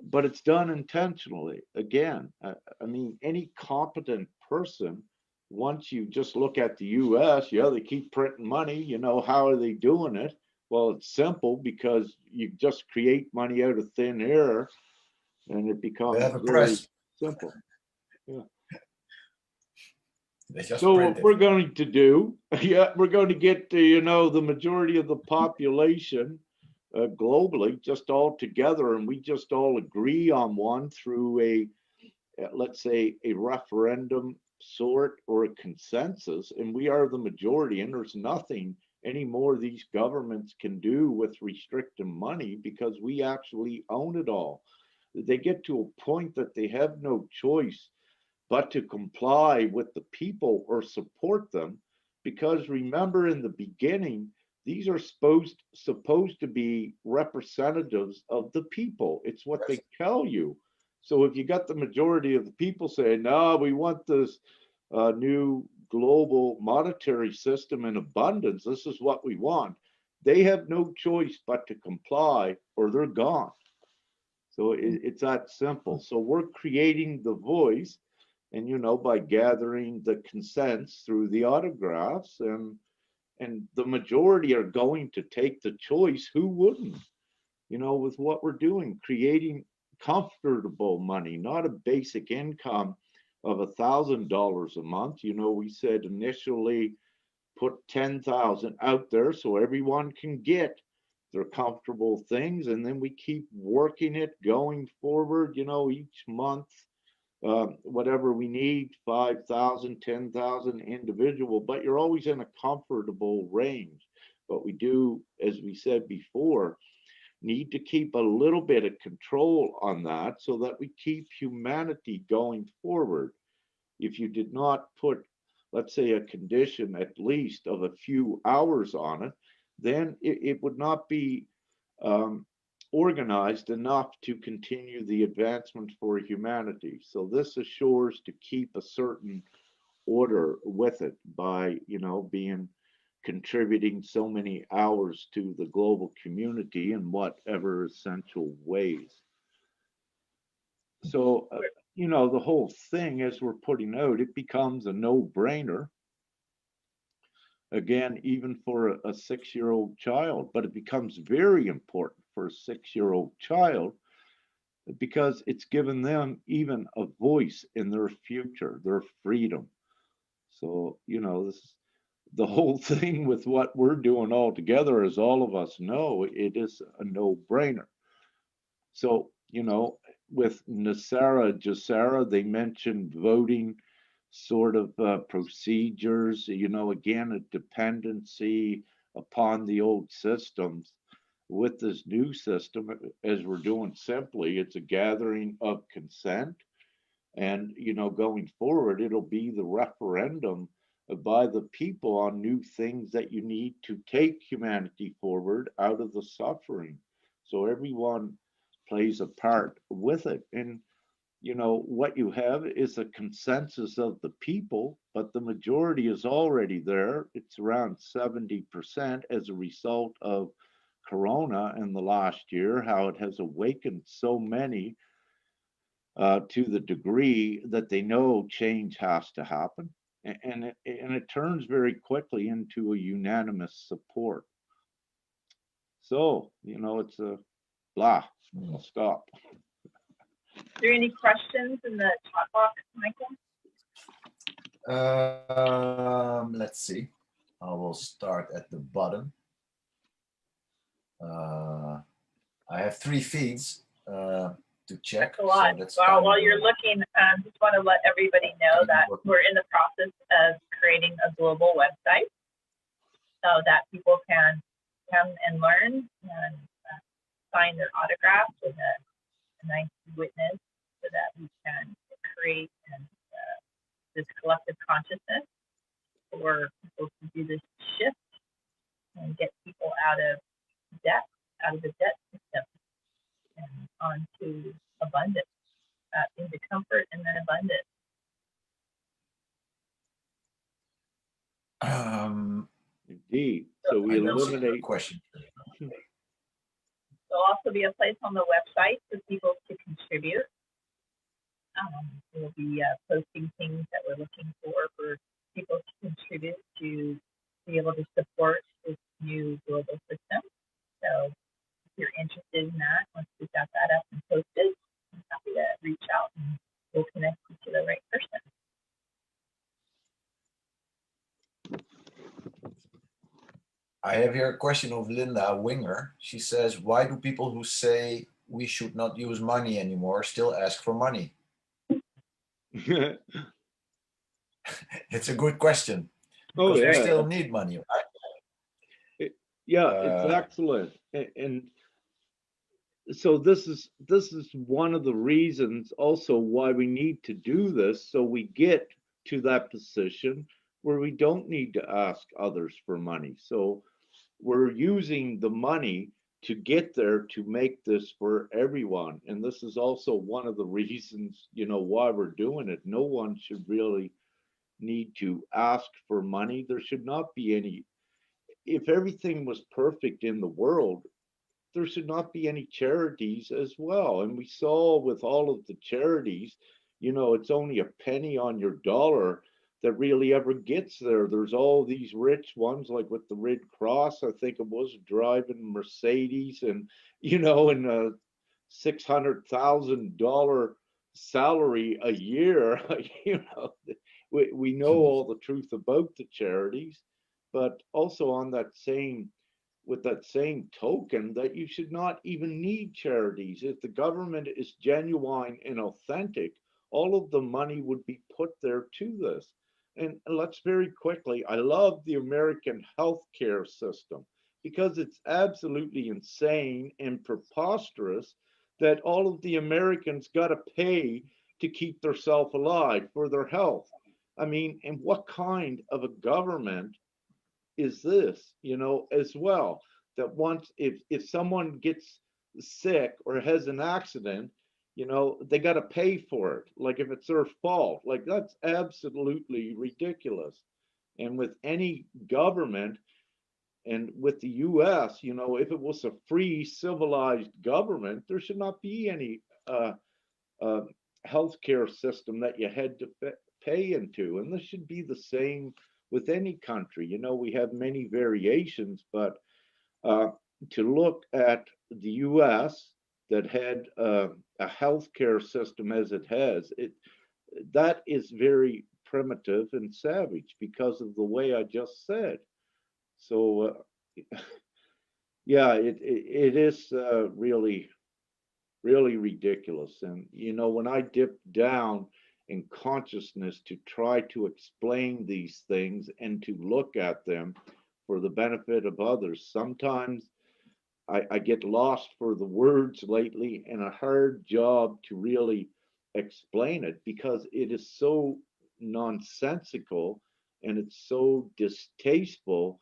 but it's done intentionally. Again, I mean, any competent person, once you just look at the US, yeah, they keep printing money. You know, how are they doing it? Well, it's simple because you just create money out of thin air and it becomes very simple. Yeah. So what we're going to do, yeah, we're going to get to, you know, the majority of the population globally just all together, and we just all agree on one through a let's say, a referendum sort or a consensus, and we are the majority, and there's nothing anymore these governments can do with restricting money because we actually own it all. They get to a point that they have no choice but to comply with the people or support them. Because remember, in the beginning, these are supposed to be representatives of the people. It's what they tell you. So if you got the majority of the people saying, no, we want this new global monetary system in abundance, this is what we want, they have no choice but to comply or they're gone. So it's that simple. So we're creating the voice, and by gathering the consents through the autographs, and the majority are going to take the choice. Who wouldn't? With what we're doing, creating comfortable money, not a basic income of $1,000 a month. We said initially put 10,000 out there so everyone can get their comfortable things, and then we keep working it going forward, each month, whatever we need, 5,000, 10,000 individual, but you're always in a comfortable range. But we do, as we said before, need to keep a little bit of control on that so that we keep humanity going forward. If you did not put, let's say, a condition at least of a few hours on it, then it would not be organized enough to continue the advancement for humanity. So this assures to keep a certain order with it by, being contributing so many hours to the global community in whatever essential ways. So, the whole thing, as we're putting out, it becomes a no-brainer. Again, even for a 6-year-old child, but it becomes very important for a 6-year-old child because it's given them even a voice in their future, their freedom. So, this the whole thing with what we're doing all together, as all of us know, it is a no-brainer. So, with Nesara, Gesara, they mentioned voting sort of procedures, again, a dependency upon the old systems. With this new system, as we're doing simply, it's a gathering of consent. And, going forward, it'll be the referendum by the people on new things that you need to take humanity forward out of the suffering. So everyone plays a part with it. And, what you have is a consensus of the people, but the majority is already there. It's around 70% as a result of Corona in the last year, how it has awakened so many to the degree that they know change has to happen. And it turns very quickly into a unanimous support. So, it's a blah. I'll stop. Are there any questions in the chat box, Michael? Let's see. I will start at the bottom. I have 3 feeds to check. That's a lot. So while you're looking, just want to let everybody know that we're in the process of creating a global website so that people can come and learn and sign their autographs with a nice witness so that we can create this collective consciousness for people to do this shift and get people out of debt, out of the debt system, and onto abundance, into comfort and then abundance. Indeed. So we eliminate question. There'll also be a place on the website for people to contribute. We'll be posting things that we're looking for people to contribute to be able to support this new global system. So if you're interested in that, once we've got that up and posted, I'm happy to reach out and we'll connect you to the right person. I have here a question of Linda Winger. She says, why do people who say we should not use money anymore still ask for money? It's a good question Oh because we yeah, still need money, right? yeah, it's Uh, excellent. And so this is one of the reasons also why we need to do this, so we get to that position where we don't need to ask others for money. So we're using the money to get there to make this for everyone. And this is also one of the reasons, why we're doing it. No one should really need to ask for money. There should not be any. If everything was perfect in the world, there should not be any charities as well. And we saw with all of the charities, it's only a penny on your dollar that really ever gets there. There's all these rich ones, like with the Red Cross, I think it was, driving Mercedes and, and a $600,000 salary a year. We know all the truth about the charities, but also on that same with that same token, that you should not even need charities. If the government is genuine and authentic, all of the money would be put there to this. And let's very quickly, I love the American healthcare system because it's absolutely insane and preposterous that all of the Americans got to pay to keep themselves alive for their health. I mean, and what kind of a government is this, as well, that once if someone gets sick or has an accident, they got to pay for it, like if it's their fault. Like, that's absolutely ridiculous. And with any government, and with the US, if it was a free civilized government, there should not be any uh, healthcare system that you had to pay into. And this should be the same with any country. We have many variations, but uh, to look at the US that had a healthcare system as it has, that is very primitive and savage because of the way I just said. So, yeah, it is really really ridiculous. And, when I dip down in consciousness to try to explain these things and to look at them for the benefit of others, sometimes I get lost for the words lately, and a hard job to really explain it because it is so nonsensical and it's so distasteful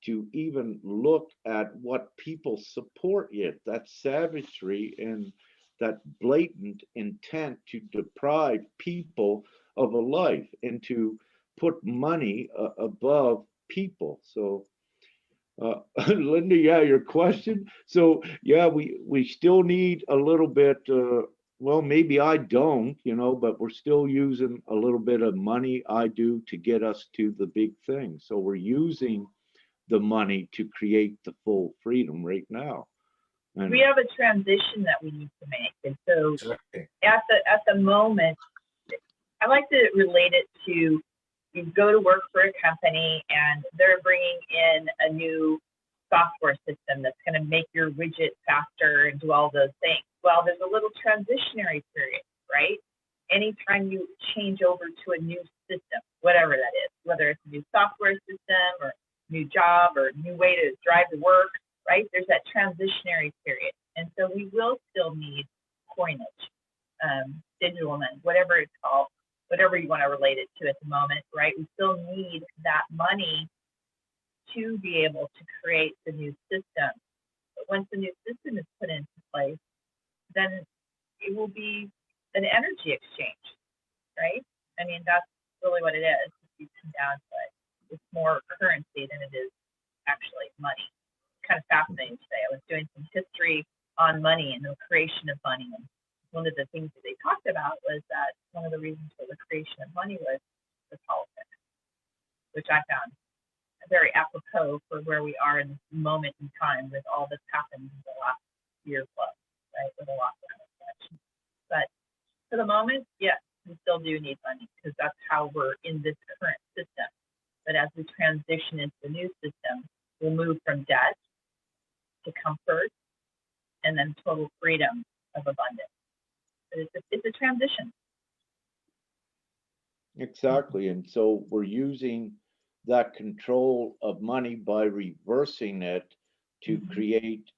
to even look at what people support yet. That savagery and that blatant intent to deprive people of a life and to put money above people. So, Linda, yeah, your question. So, yeah, we still need a little bit. Well, maybe I don't, but we're still using a little bit of money. I do to get us to the big thing. So we're using the money to create the full freedom right now. And We have a transition that we need to make, and so exactly. at the moment, I like to relate it to, you go to work for a company and they're bringing in a new software system that's going to make your widget faster and do all those things. Well, there's a little transitionary period, right? Anytime you change over to a new system, whatever that is, whether it's a new software system or new job or new way to drive to work, right? There's that transitionary period. And so we will still need coinage, digital money, whatever it's called, whatever you want to relate it to at the moment, right? We still need that money to be able to create the new system. But once the new system is put into place, then it will be an energy exchange, right? I mean, that's really what it is. If you come down to it, it's more currency than it is actually money. It's kind of fascinating today. I was doing some history on money and the creation of money. And one of the things that they talked about was that one of the reasons for the creation of money was the politics, which I found very apropos for where we are in this moment in time with all that's happened in the last year plus, right, with the lockdown and such. But for the moment, yes, we still do need money because that's how we're in this current system. But as we transition into the new system, we'll move from debt to comfort and then total freedom of abundance. But it's a transition. Exactly. And so we're using that control of money by reversing it to Mm-hmm. create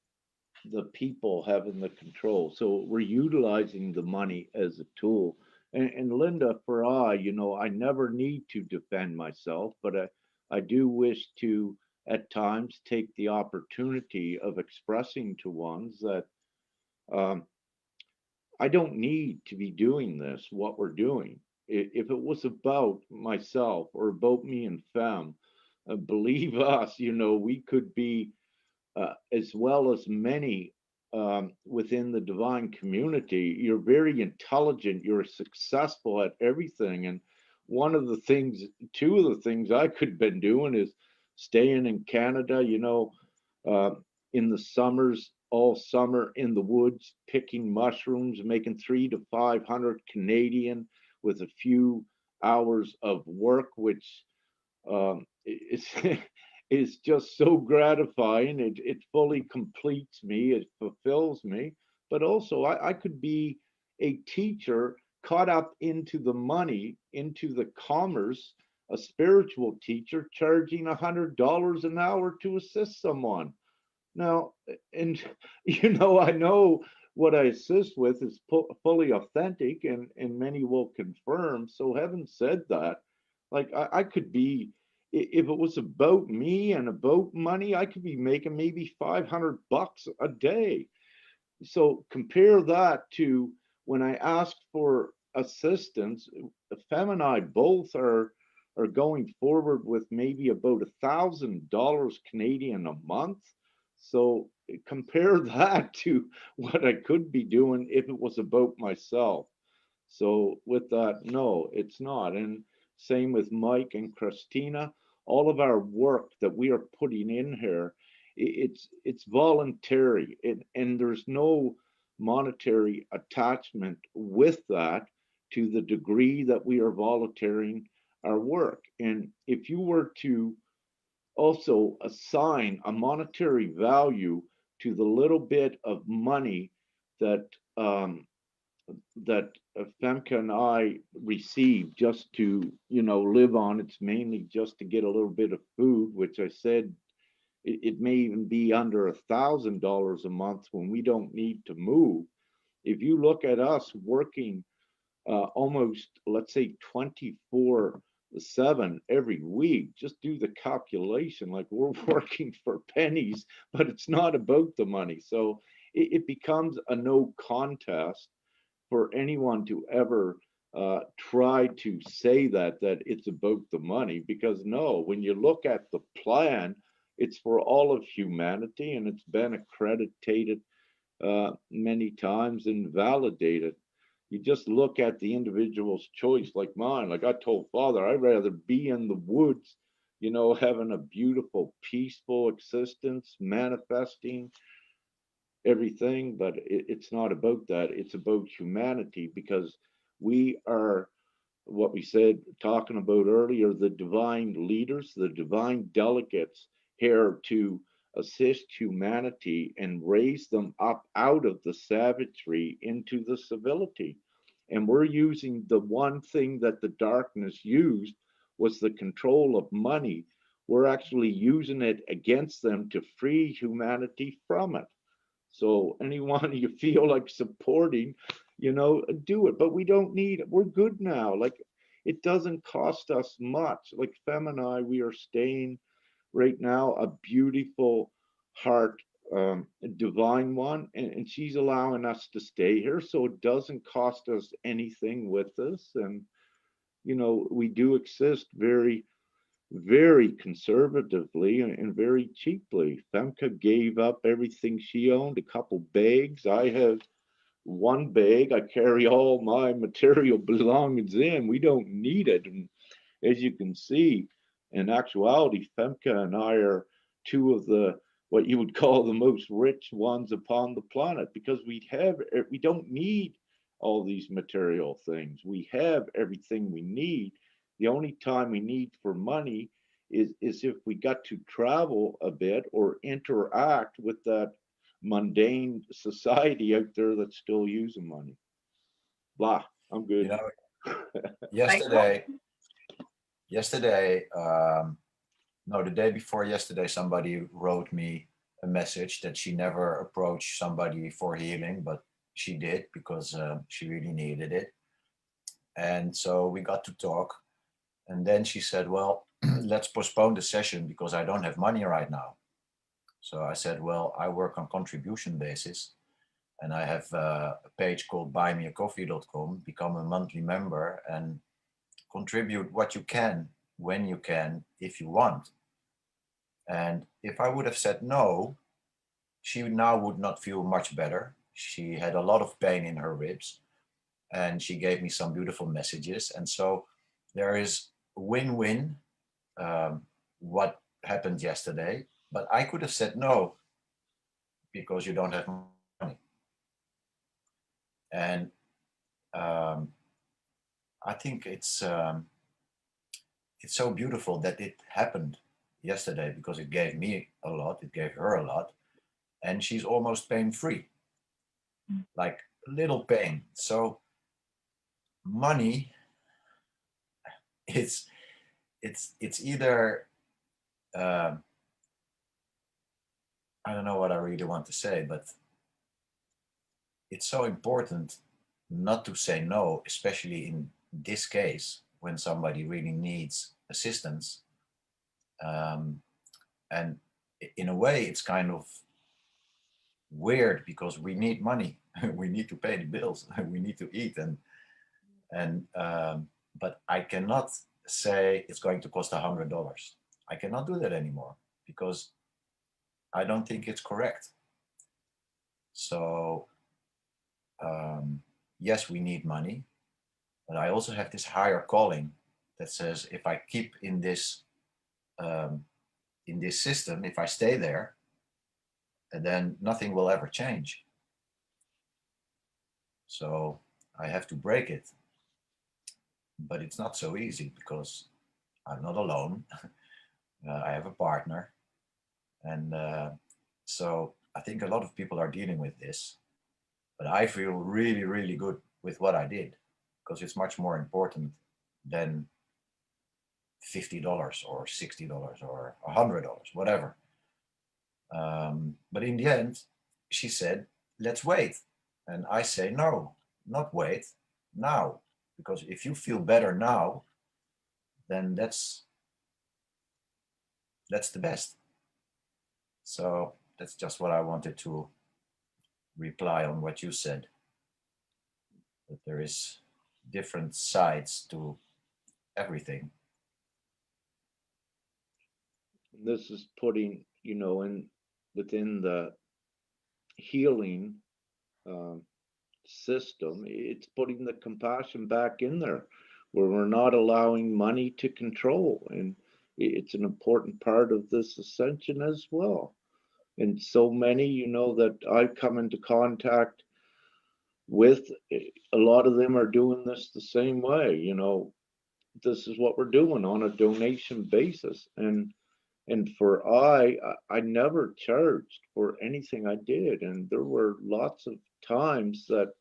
the people having the control. So we're utilizing the money as a tool. And Linda, for I never need to defend myself, but I do wish to at times take the opportunity of expressing to ones that um, I don't need to be doing this, what we're doing. If it was about myself or about me and Fem, believe us, we could be as well as many within the divine community. You're very intelligent, you're successful at everything. And two of the things I could have been doing is staying in Canada, uh, in the summers, all summer in the woods, picking mushrooms, making 300 to 500 Canadian with a few hours of work, which is is just so gratifying. It fully completes me. It fulfills me. But also, I could be a teacher caught up into the money, into the commerce, a spiritual teacher charging $100 an hour to assist someone. Now, and I know what I assist with is fully authentic, and many will confirm. So, having said that, like I could be, if it was about me and about money, I could be making maybe $500 a day. So compare that to when I asked for assistance, Fem and I both are going forward with maybe about $1,000 Canadian a month. So compare that to what I could be doing if it was about myself. So with that, no, it's not. And same with Mike and Christina. All of our work that we are putting in here, it's voluntary, and there's no monetary attachment with that to the degree that we are volunteering our work. And if you were to also assign a monetary value to the little bit of money that that Femke and I receive just to, live on. It's mainly just to get a little bit of food, which I said it may even be under $1,000 a month when we don't need to move. If you look at us working almost, let's say, 24/7 every week, just do the calculation. Like we're working for pennies, but it's not about the money. So it becomes a no contest for anyone to ever try to say that it's about the money, because no, when you look at the plan, it's for all of humanity, and it's been accredited many times and validated. You just look at the individual's choice, like mine. Like I told Father, I'd rather be in the woods, having a beautiful, peaceful existence, manifesting everything, but it's not about that. It's about humanity, because we are what we said, talking about earlier, the divine leaders, the divine delegates here to assist humanity and raise them up out of the savagery into the civility. And we're using the one thing that the darkness used was the control of money. We're actually using it against them to free humanity from it. So anyone you feel like supporting, do it. But we don't need it. We're good now. Like it doesn't cost us much. Like Fem and I, we are staying right now a beautiful heart, a divine one, and she's allowing us to stay here. So it doesn't cost us anything with this. And we do exist very very conservatively and very cheaply. Femke gave up everything she owned, a couple bags. I have one bag. I carry all my material belongings in. We don't need it. And as you can see, in actuality, Femke and I are two of the what you would call the most rich ones upon the planet, because we don't need all these material things. We have everything we need. The only time we need for money is if we got to travel a bit or interact with that mundane society out there that's still using money. Blah, I'm You good. know, Michael? yesterday, yesterday, no, the day before yesterday, somebody wrote me a message that she never approached somebody for healing, but she did because she really needed it. And so we got to talk. And then she said, well, let's postpone the session because I don't have money right now. So I said, well, I work on contribution basis and I have a page called buymeacoffee.com. Become a monthly member and contribute what you can, when you can, if you want. And if I would have said no, she now would not feel much better. She had a lot of pain in her ribs and she gave me some beautiful messages. And so there is win-win what happened yesterday, but I could have said no because you don't have money. And I think it's so beautiful that it happened yesterday because it gave me a lot, it gave her a lot, and she's almost pain-free, like little pain. So money, it's it's either I don't know what I really want to say, but it's so important not to say no, especially in this case when somebody really needs assistance. Um, and in a way, it's kind of weird because we need money, we need to pay the bills, we need to eat, and but I cannot say it's going to cost $100. I cannot do that anymore because I don't think it's correct. So yes, we need money, but I also have this higher calling that says if I keep um, in this system, if I stay there, then nothing will ever change. So I have to break it, but it's not so easy because I'm not alone. I have a partner, and so I think a lot of people are dealing with this. But I feel really, really good with what I did because it's much more important than $50 or $60 or $100, whatever. But in the end, she said, let's wait. And I say, no, not wait, now. Because if you feel better now, then that's the best. So that's just what I wanted to reply on what you said. That there is different sides to everything. This is putting, in within the healing um, system, it's putting the compassion back in there where we're not allowing money to control. And it's an important part of this ascension as well. And so many, that I've come into contact with, a lot of them are doing this the same way. This is what we're doing on a donation basis. And for I never charged for anything I did. And there were lots of times that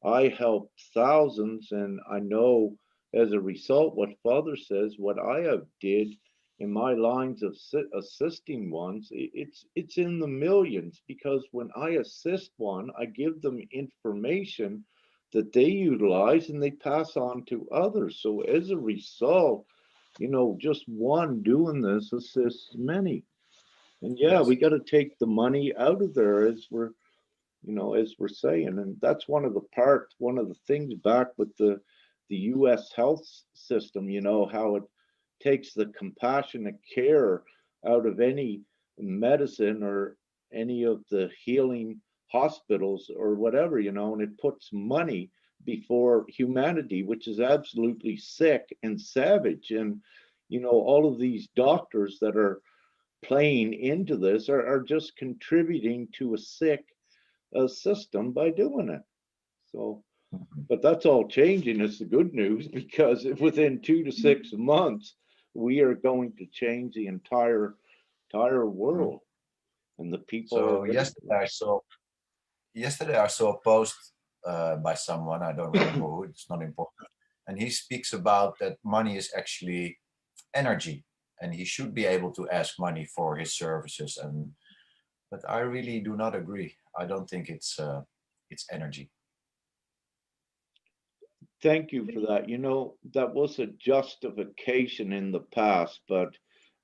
I helped thousands, and I know as a result what Father says, what I have did in my lines of assisting ones, it's in the millions, because when I assist one, I give them information that they utilize and they pass on to others. So as a result, just one doing this assists many. And yeah, we Yes. got to take the money out of there as we're saying. And that's one of the things back with the US health system, how it takes the compassionate care out of any medicine or any of the healing hospitals or whatever, and it puts money before humanity, which is absolutely sick and savage. And all of these doctors that are playing into this are just contributing to a sick system by doing it. So, Mhm. but that's all changing. It's the good news, because within 2 to 6 months, we are going to change the entire Mhm. world, and the people are So ready for yesterday I saw a post by someone, I don't remember who, it's not important. And he speaks about that money is actually energy, and he should be able to ask money for his services. And but I really do not agree. I don't think it's energy. Thank you for that. You know, that was a justification in the past, but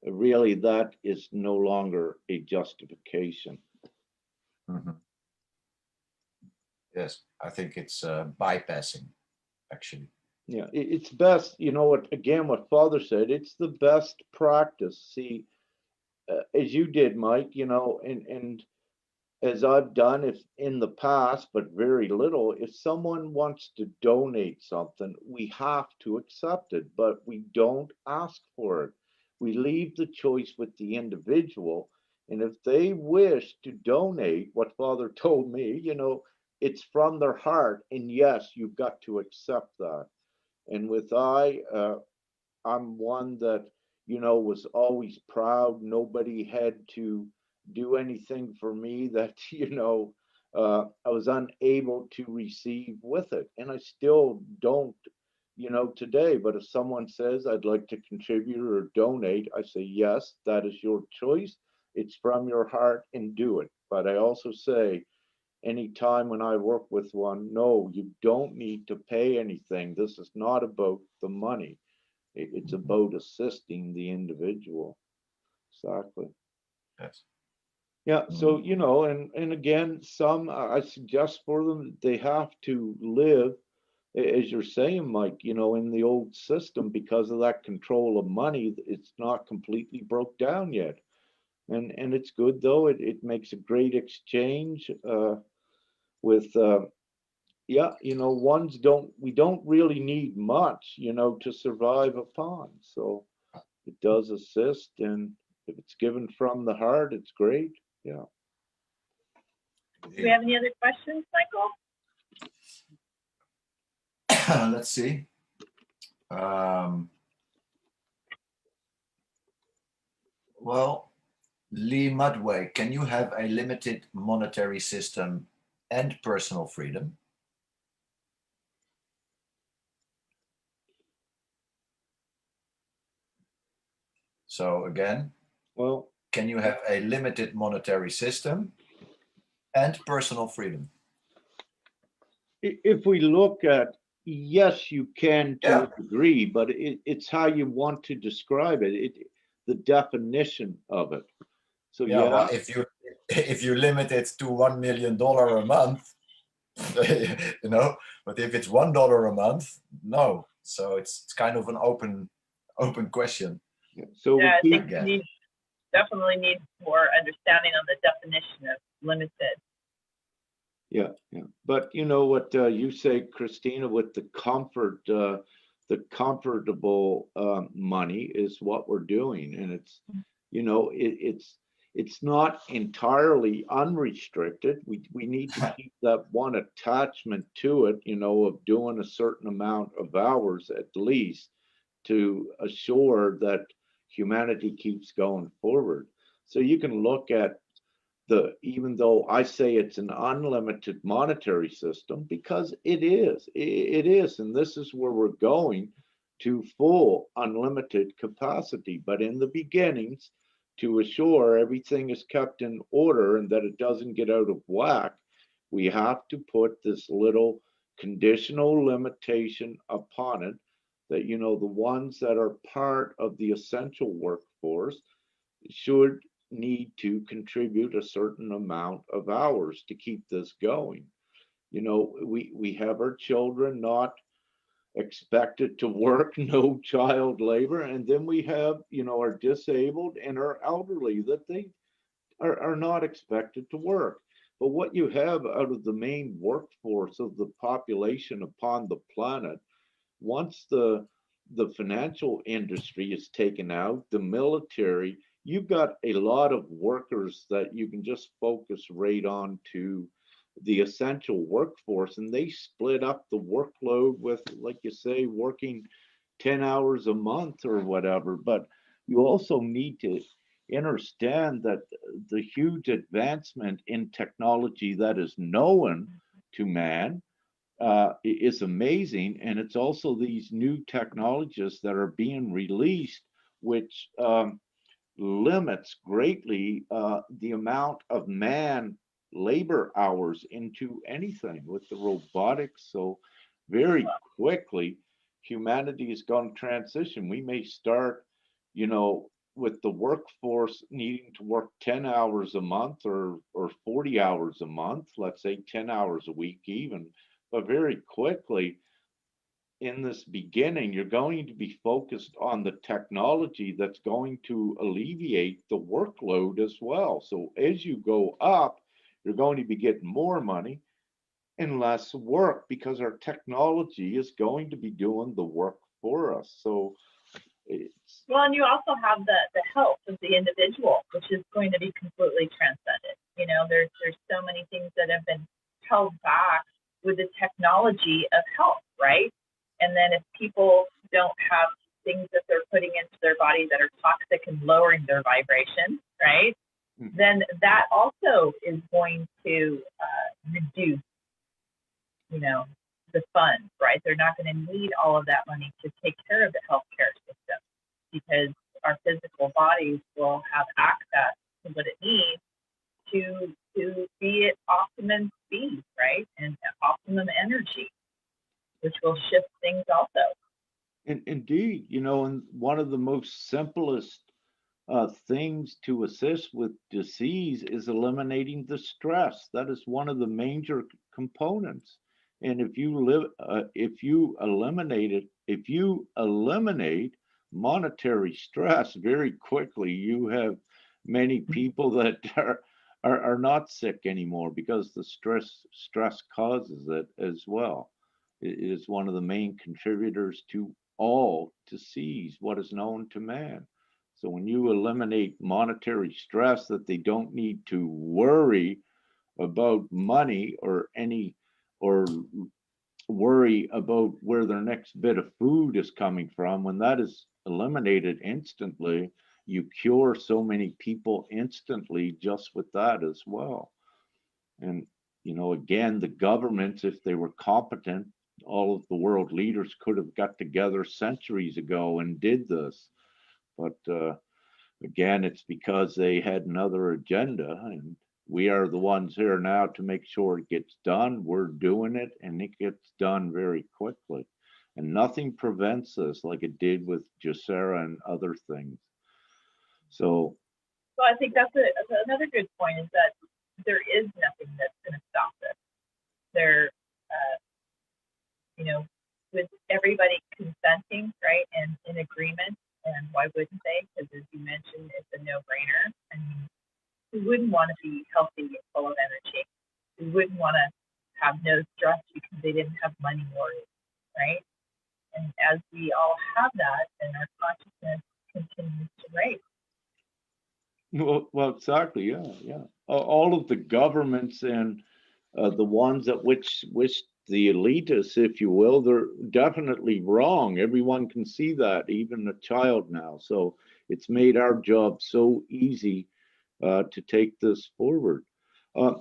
really that is no longer a justification. Mm-hmm. Yes, I think it's bypassing, actually. Yeah, it's best, you know what, again, what Father said, it's the best practice. See, as you did, Mike, you know, and as I've done if in the past, but very little, if someone wants to donate something, we have to accept it, but we don't ask for it. We leave the choice with the individual. And if they wish to donate, what Father told me, you know, it's from their heart. And yes, you've got to accept that. And with I'm one that, you know, was always proud. Nobody had to do anything for me that, you know, I was unable to receive with it. And I still don't, you know, today. But if someone says, I'd like to contribute or donate, I say, yes, that is your choice. It's from your heart and do it. But I also say, anytime when I work with one, no, you don't need to pay anything. This is not about the money. It's Mm-hmm. about assisting the individual. Exactly. Yes. Yeah. So, Mm-hmm. you know, and again, some I suggest for them they have to live, as you're saying, Mike, you know, in the old system because of that control of money. It's not completely broke down yet. And it's good though. It makes a great exchange with yeah, you know, we don't really need much, you know, to survive upon. So it does assist, and if it's given from the heart, it's great. Yeah. Do we have any other questions, Michael? Let's see. Well, Lee Mudway, can you have a limited monetary system and personal freedom? So again, Well, can you have a limited monetary system and personal freedom? if we look at, yes, you can to Yeah. a degree, but it's how you want to describe it. The definition of it. So Yeah. Well, yeah, if you limit it to $1 million a month, you know, but if it's $1 a month, no. So it's kind of an open question. so Yeah, we I think keep, we definitely need more understanding on the definition of limited. yeah, yeah. But you know what you say, Christina, with the comfort, the comfortable money is what we're doing, and it's, you know, it's not entirely unrestricted. We need to keep that one attachment to it, you know, of doing a certain amount of hours at least to assure that humanity keeps going forward. So you can look at even though I say it's an unlimited monetary system, because it is, and this is where we're going to full unlimited capacity. But in the beginnings, to assure everything is kept in order and that it doesn't get out of whack, we have to put this little conditional limitation upon it that, you know, the ones that are part of the essential workforce should need to contribute a certain amount of hours to keep this going. You know, we have our children not expected to work, no child labor, and then we have, you know, our disabled and our elderly that they are not expected to work. But what you have out of the main workforce of the population upon the planet, once the financial industry is taken out, the military, you've got a lot of workers that you can just focus right on to the essential workforce, and they split up the workload with, like you say, working 10 hours a month or whatever. But you also need to understand that the huge advancement in technology that is known to man is amazing. And it's also these new technologies that are being released which limits greatly the amount of man labor hours into anything with the robotics. So very quickly, humanity is going to transition. We may start, you know, with the workforce needing to work 10 hours a month or 40 hours a month, let's say 10 hours a week even, but very quickly in this beginning, you're going to be focused on the technology that's going to alleviate the workload as well. So as you go up, you're going to be getting more money and less work because our technology is going to be doing the work for us. So it's well, and you also have the health of the individual, which is going to be completely transcended. You know, there's so many things that have been held back with the technology of health, right? And then if people don't have things that they're putting into their body that are toxic and lowering their vibration, right? Mm-hmm. Then that also is going to reduce, you know, the funds, right? They're not going to need all of that money to take care of the healthcare system because our physical bodies will have access to what it needs to be at optimum speed, right? And optimum energy, which will shift things also. Indeed, you know, and one of the most simplest things to assist with disease is eliminating the stress. That is one of the major components. And if you eliminate monetary stress very quickly, you have many people that are not sick anymore because the stress causes it as well. It is one of the main contributors to all disease, what is known to man. So when you eliminate monetary stress that they don't need to worry about money or worry about where their next bit of food is coming from, when that is eliminated instantly, you cure so many people instantly just with that as well. And, you know, again, the governments, if they were competent, all of the world leaders could have got together centuries ago and did this. But again, it's because they had another agenda, and we are the ones here now to make sure it gets done. We're doing it, and it gets done very quickly. And nothing prevents us like it did with Gesara and other things. So I think that's another good point is that there is nothing that's going to stop this. There, you know, with everybody consenting, right, and in agreement, and why wouldn't they? Because as you mentioned, it's a no-brainer. I mean, who wouldn't want to be healthy and full of energy? Who wouldn't want to have no stress because they didn't have money worries, right? And as we all have that, then our consciousness continues to raise. Well, exactly, yeah. All of the governments and the ones that wish the elitists, if you will, they're definitely wrong. Everyone can see that, even a child now. So it's made our job so easy to take this forward.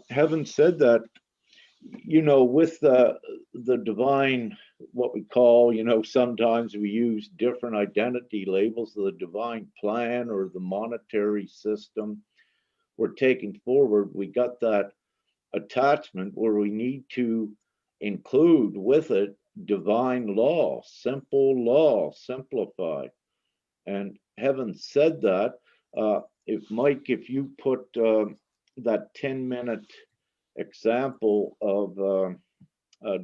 Having said that, you know, with the divine, what we call, you know, sometimes we use different identity labels, the divine plan or the monetary system we're taking forward. We got that attachment where we need to include with it divine law, simplify. And having said that, if Mike, if you put that 10-minute example of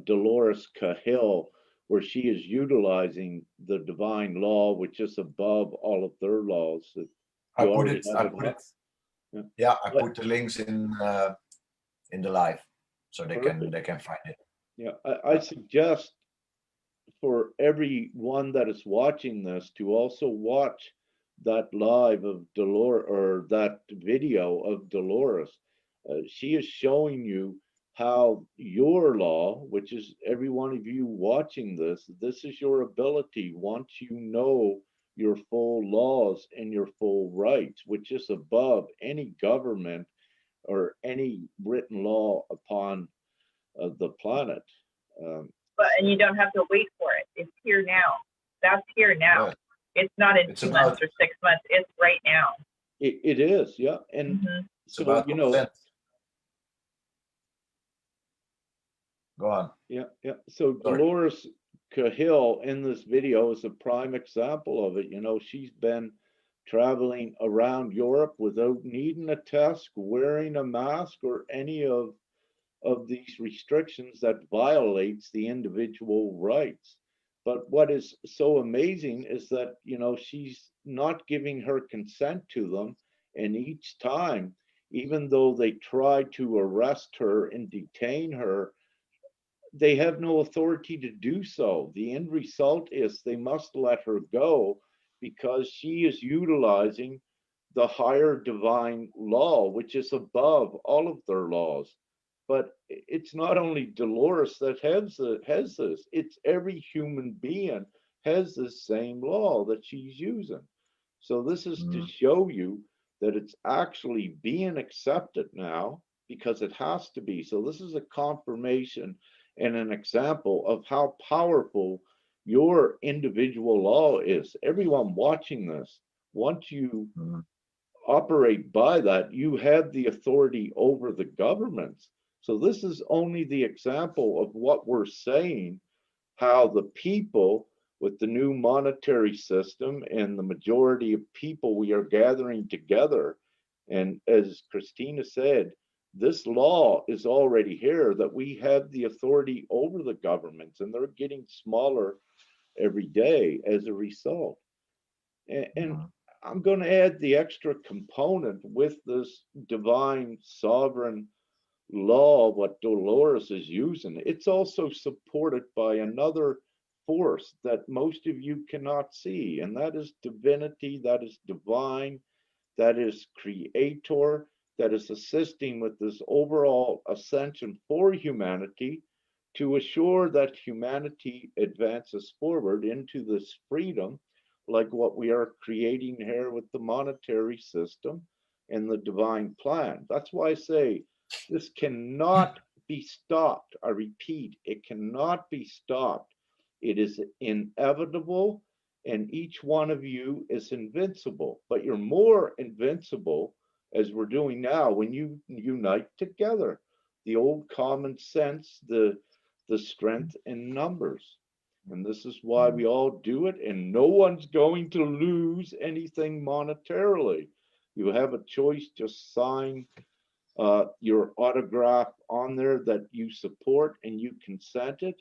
Dolores Cahill, where she is utilizing the divine law, which is above all of their laws. I put it. Yeah, I put the links in the live, so they can find it. Yeah, I suggest for everyone that is watching this to also watch that live of Dolores, or that video of Dolores. She is showing you how your law, which is every one of you watching this is your ability once you know your full laws and your full rights, which is above any government or any written law upon the planet. And you don't have to wait for it. It's here now. That's here now. It's not in It's 2 about months or 6 months. It's right now. It is, yeah. And it's so, about you know, consent. Go on. yeah, yeah. So Sorry. Dolores Cahill in this video is a prime example of it. You know, she's been traveling around Europe without needing a test, wearing a mask, or any of these restrictions that violates the individual rights. But what is so amazing is that, you know, she's not giving her consent to them. And each time, even though they try to arrest her and detain her, they have no authority to do so. The end result is they must let her go because she is utilizing the higher divine law, which is above all of their laws. But it's not only Dolores that has this, it's every human being has this same law that she's using. So this is to show you that it's actually being accepted now because it has to be. So this is a confirmation and an example of how powerful your individual law is. Everyone watching this, once you operate by that, you have the authority over the governments. So this is only the example of what we're saying, how the people with the new monetary system and the majority of people we are gathering together. And as Christina said, this law is already here that we have the authority over the governments, and they're getting smaller every day as a result. And I'm going to add the extra component with this divine sovereign law, what Dolores is using. It's also supported by another force that most of you cannot see, and that is divinity, that is divine, that is creator, that is assisting with this overall ascension for humanity to assure that humanity advances forward into this freedom, like what we are creating here with the monetary system and the divine plan. That's why I say this cannot be stopped. I repeat, it cannot be stopped. It is inevitable, and each one of you is invincible. But you're more invincible, as we're doing now, when you unite together. The old common sense, the strength in numbers. And this is why we all do it, and no one's going to lose anything monetarily. You have a choice, just sign your autograph on there that you support and you consented.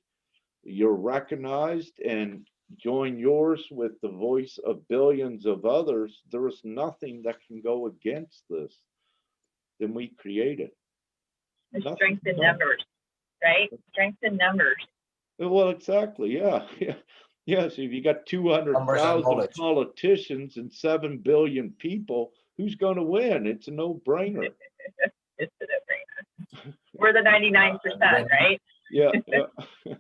You're recognized, and join yours with the voice of billions of others. There is nothing that can go against this. Then we create it. The Nothing. strength in numbers, right? Strength in numbers. Well, exactly. Yeah. Yeah. Yeah. So if you got Numbers and 200,000 knowledge. politicians and 7 billion people, who's going to win? It's a no brainer. It's a no-brainer. We're the 99%, right? Yeah. Yeah.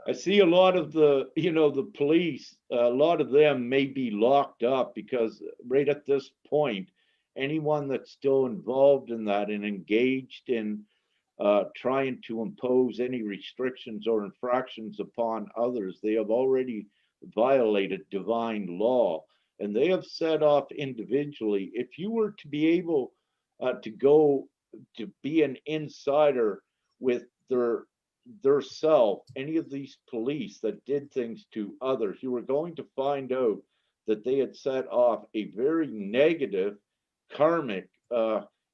I see a lot of the, you know, the police, a lot of them may be locked up because right at this point, anyone that's still involved in that and engaged in trying to impose any restrictions or infractions upon others, they have already violated divine law. And they have set off individually. If you were to be able to go to be an insider with their self, any of these police that did things to others, you were going to find out that they had set off a very negative karmic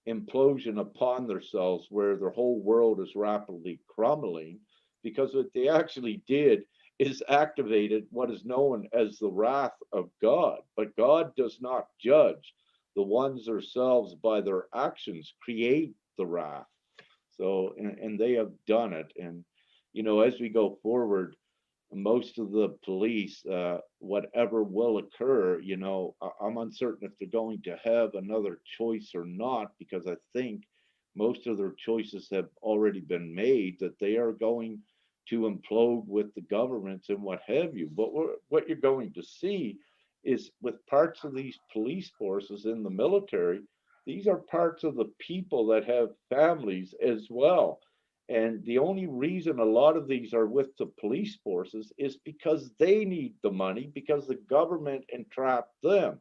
implosion upon themselves where their whole world is rapidly crumbling, because what they actually did is activated what is known as the wrath of God. But God does not judge. The ones themselves by their actions create the wrath. So, and they have done it. And, you know, as we go forward, most of the police, whatever will occur, you know, I'm uncertain if they're going to have another choice or not, because I think most of their choices have already been made, that they are going to implode with the governments and what have you. But what you're going to see is with parts of these police forces in the military, these are parts of the people that have families as well. And the only reason a lot of these are with the police forces is because they need the money because the government entrapped them.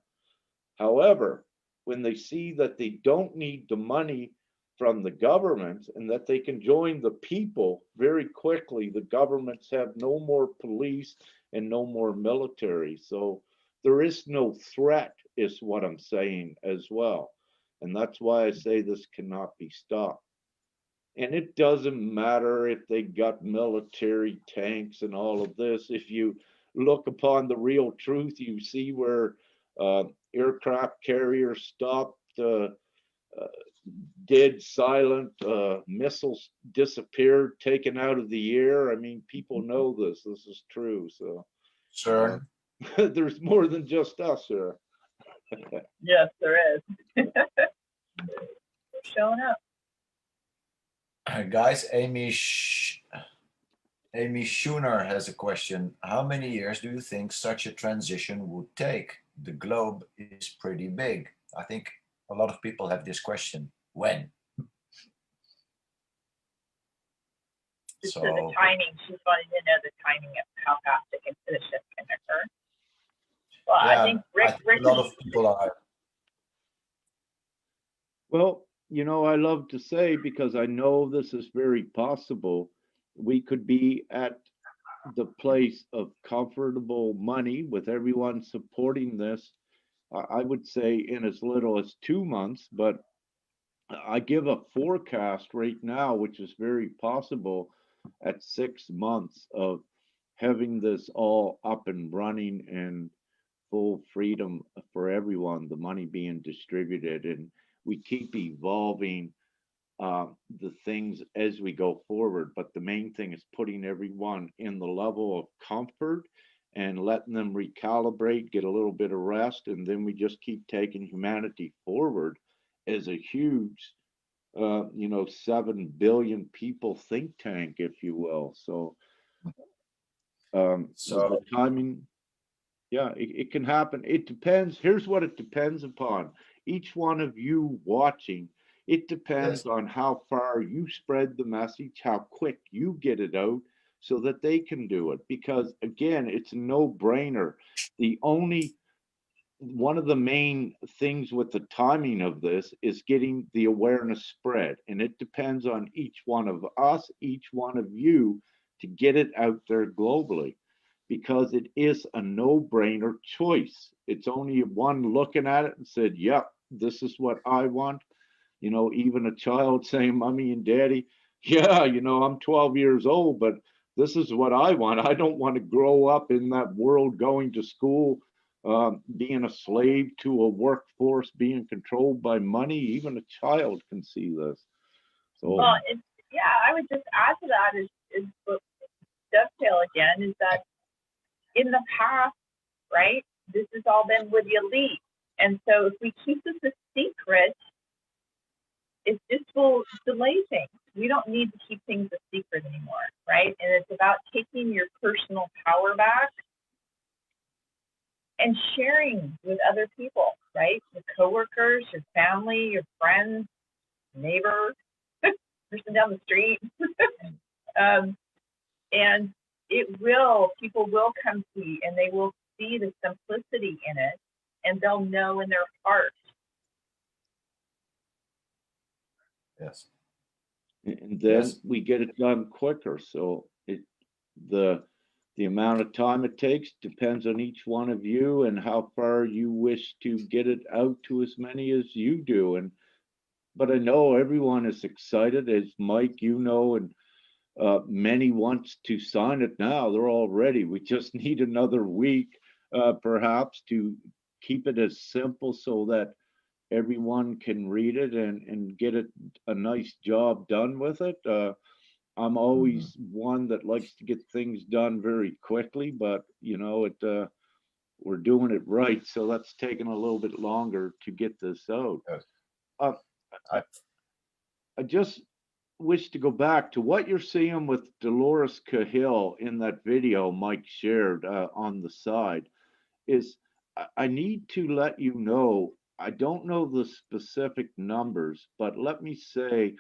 However, when they see that they don't need the money from the government and that they can join the people very quickly, the governments have no more police and no more military. So there is no threat, is what I'm saying as well. And that's why I say this cannot be stopped. And it doesn't matter if they got military tanks and all of this. If you look upon the real truth, you see where uh, aircraft carriers stopped, uh, dead silent, missiles disappeared, taken out of the air. I mean, people know this. This is true. So uh, CERN. there's more than just us here. Yes, there is. Showing up. Guys, Amy Schooner has a question. How many years do you think such a transition would take? The globe is pretty big. I think a lot of people have this question. When? Just So, to the timing, she's wanting to know the timing of how fast the shift can occur. Well, yeah, I think I think a lot of people are. Well, I love to say because I know this is very possible. We could be at the place of comfortable money with everyone supporting this. I would say in as little as 2 months, but I give a forecast right now, which is very possible at 6 months of having this all up and running and full freedom for everyone, the money being distributed. And we keep evolving the things as we go forward. But the main thing is putting everyone in the level of comfort and letting them recalibrate, get a little bit of rest, and then we just keep taking humanity forward as a huge, 7 billion people think tank, if you will. So the So, timing, yeah, it can happen. It depends. Here's what it depends upon. Each one of you watching, it depends yes. on how far you spread the message, how quick you get it out so that they can do it. Because again, it's a no-brainer. The only one of the main things with the timing of this is getting the awareness spread. And it depends on each one of us, each one of you to get it out there globally because it is a no brainer choice. It's only one looking at it and said, yep, this is what I want. Even a child saying, Mommy and Daddy, yeah, I'm 12 years old, but this is what I want. I don't want to grow up in that world going to school, being a slave to a workforce, being controlled by money. Even a child can see this. So, well, yeah, I would just add to that is dovetail again is that in the past, right, this has all been with the elite. And so if we keep this a secret, it just will delay things. We don't need to keep things a secret anymore, right? And it's about taking your personal power back and sharing with other people, right? Your coworkers, your family, your friends, neighbor, person down the street. And people will come see and they will see the simplicity in it and they'll know in their heart. Yes. and then we get it done quicker. So the amount of time it takes depends on each one of you and how far you wish to get it out to as many as you do. But I know everyone is excited, as Mike, and many wants to sign it now. They're all ready. We just need another week, perhaps, to keep it as simple so that everyone can read it and get it a nice job done with it. I'm always one that likes to get things done very quickly, but we're doing it right, so that's taking a little bit longer to get this out. Yes. Uh, I, I just wish to go back to what you're seeing with Dolores Cahill in that video Mike shared on the side. Is I need to let you know, I don't know the specific numbers, but let me say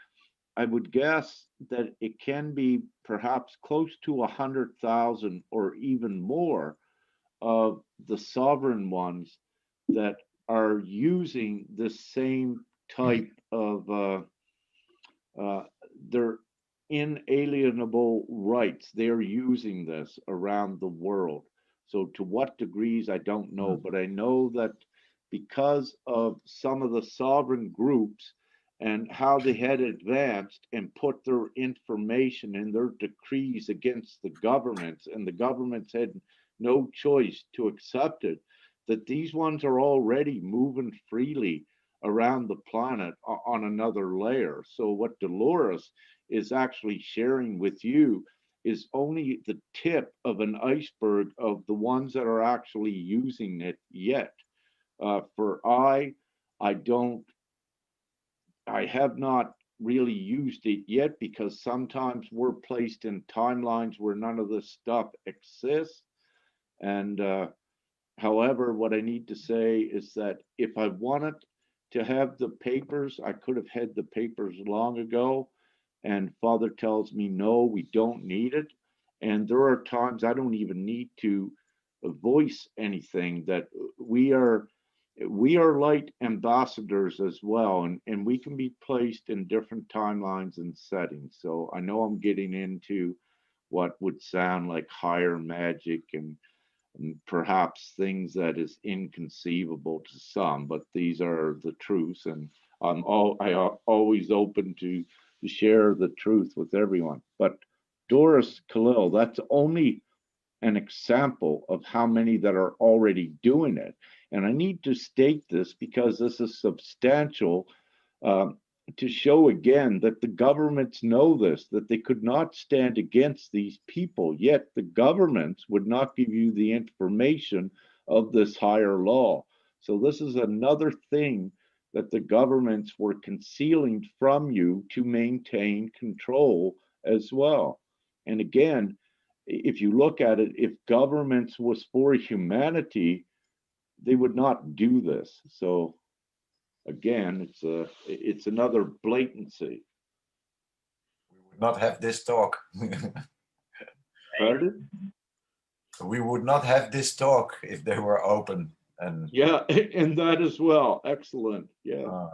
I would guess that it can be perhaps close to 100,000 or even more of the sovereign ones that are using the same type of uh, their inalienable rights. They're using this around the world. So, to what degrees, I don't know, but I know that because of some of the sovereign groups and how they had advanced and put their information and their decrees against the governments, and the governments had no choice to accept it, that these ones are already moving freely around the planet on another layer. So, what Dolores is actually sharing with you is only the tip of an iceberg of the ones that are actually using it yet. For I don't, I have not really used it yet because sometimes we're placed in timelines where none of this stuff exists. And however, what I need to say is that if I wanted to have the papers, I could have had the papers long ago. And Father tells me, no, we don't need it. And there are times I don't even need to voice anything, that we are light ambassadors as well, and we can be placed in different timelines and settings. So I know I'm getting into what would sound like higher magic and perhaps things that is inconceivable to some, but these are the truths, and always open to share the truth with everyone. But Doris Khalil, that's only an example of how many that are already doing it. And I need to state this because this is substantial, um, to show again that the governments know this, that they could not stand against these people, yet the governments would not give you the information of this higher law. So, this is another thing that the governments were concealing from you to maintain control as well. And again, if you look at it, if governments was for humanity, they would not do this. So again, it's another blatancy. We would not have this talk. Right. Pardon? We would not have this talk if they were open and Yeah, and that as well. Excellent. Yeah.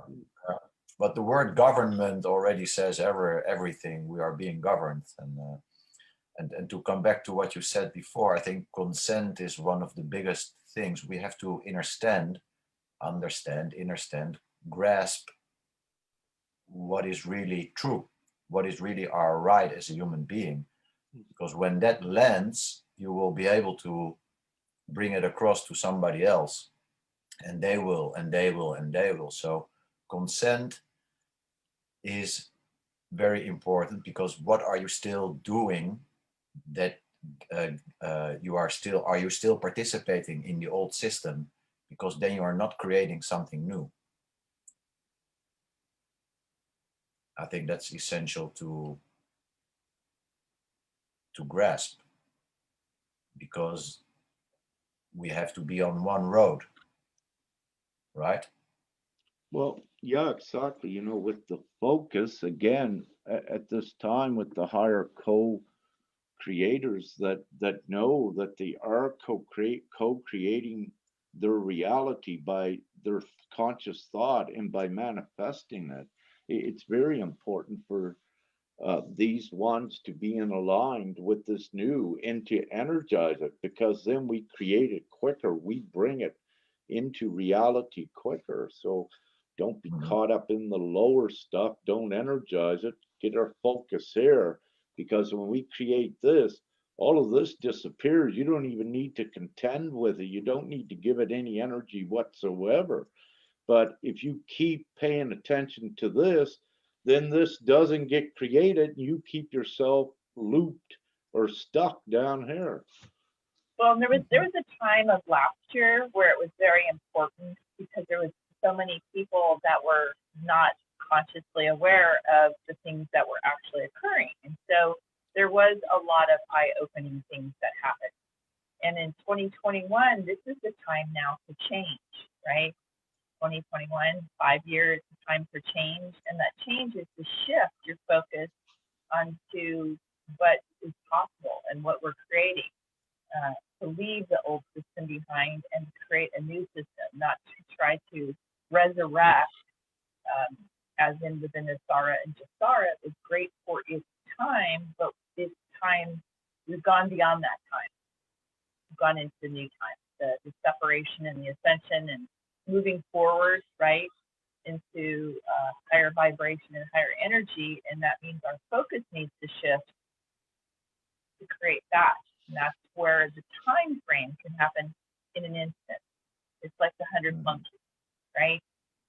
but the word government already says everything. We are being governed, and to come back to what you said before, I think consent is one of the biggest things we have to understand, grasp what is really true, what is really our right as a human being. Because when that lands, you will be able to bring it across to somebody else, and they will, and they will, and they will. So consent is very important, because what are you still doing that are you still participating in the old system, because then you are not creating something new. I think that's essential to grasp, because we have to be on one road, right? Well, yeah, exactly. With the focus again at this time, with the higher co-creators that know that they are co-creating their reality by their conscious thought and by manifesting it. It's very important for these ones to be in aligned with this new and to energize it, because then we create it quicker, we bring it into reality quicker. So don't be Mhm. caught up in the lower stuff, don't energize it, get our focus here, because when we create this, all of this disappears. You don't even need to contend with it, you don't need to give it any energy whatsoever. But if you keep paying attention to this, then this doesn't get created. You keep yourself looped or stuck down here. Well, there was a time of last year where it was very important because there was so many people that were not consciously aware of the things that were actually occurring, and so there was a lot of eye-opening things that happened. And in 2021, this is the time now to change, right? 2021, 5 years, time for change. And that change is to shift your focus onto what is possible and what we're creating, to leave the old system behind and create a new system, not to try to resurrect, as in within Nesara and Gesara, is great for its time, but its time, we've gone beyond that time. We've gone into the new time, the separation and the ascension and moving forward, right, into higher vibration and higher energy. And that means our focus needs to shift to create that. And that's where the time frame can happen in an instant. It's like the 100 monkeys, right?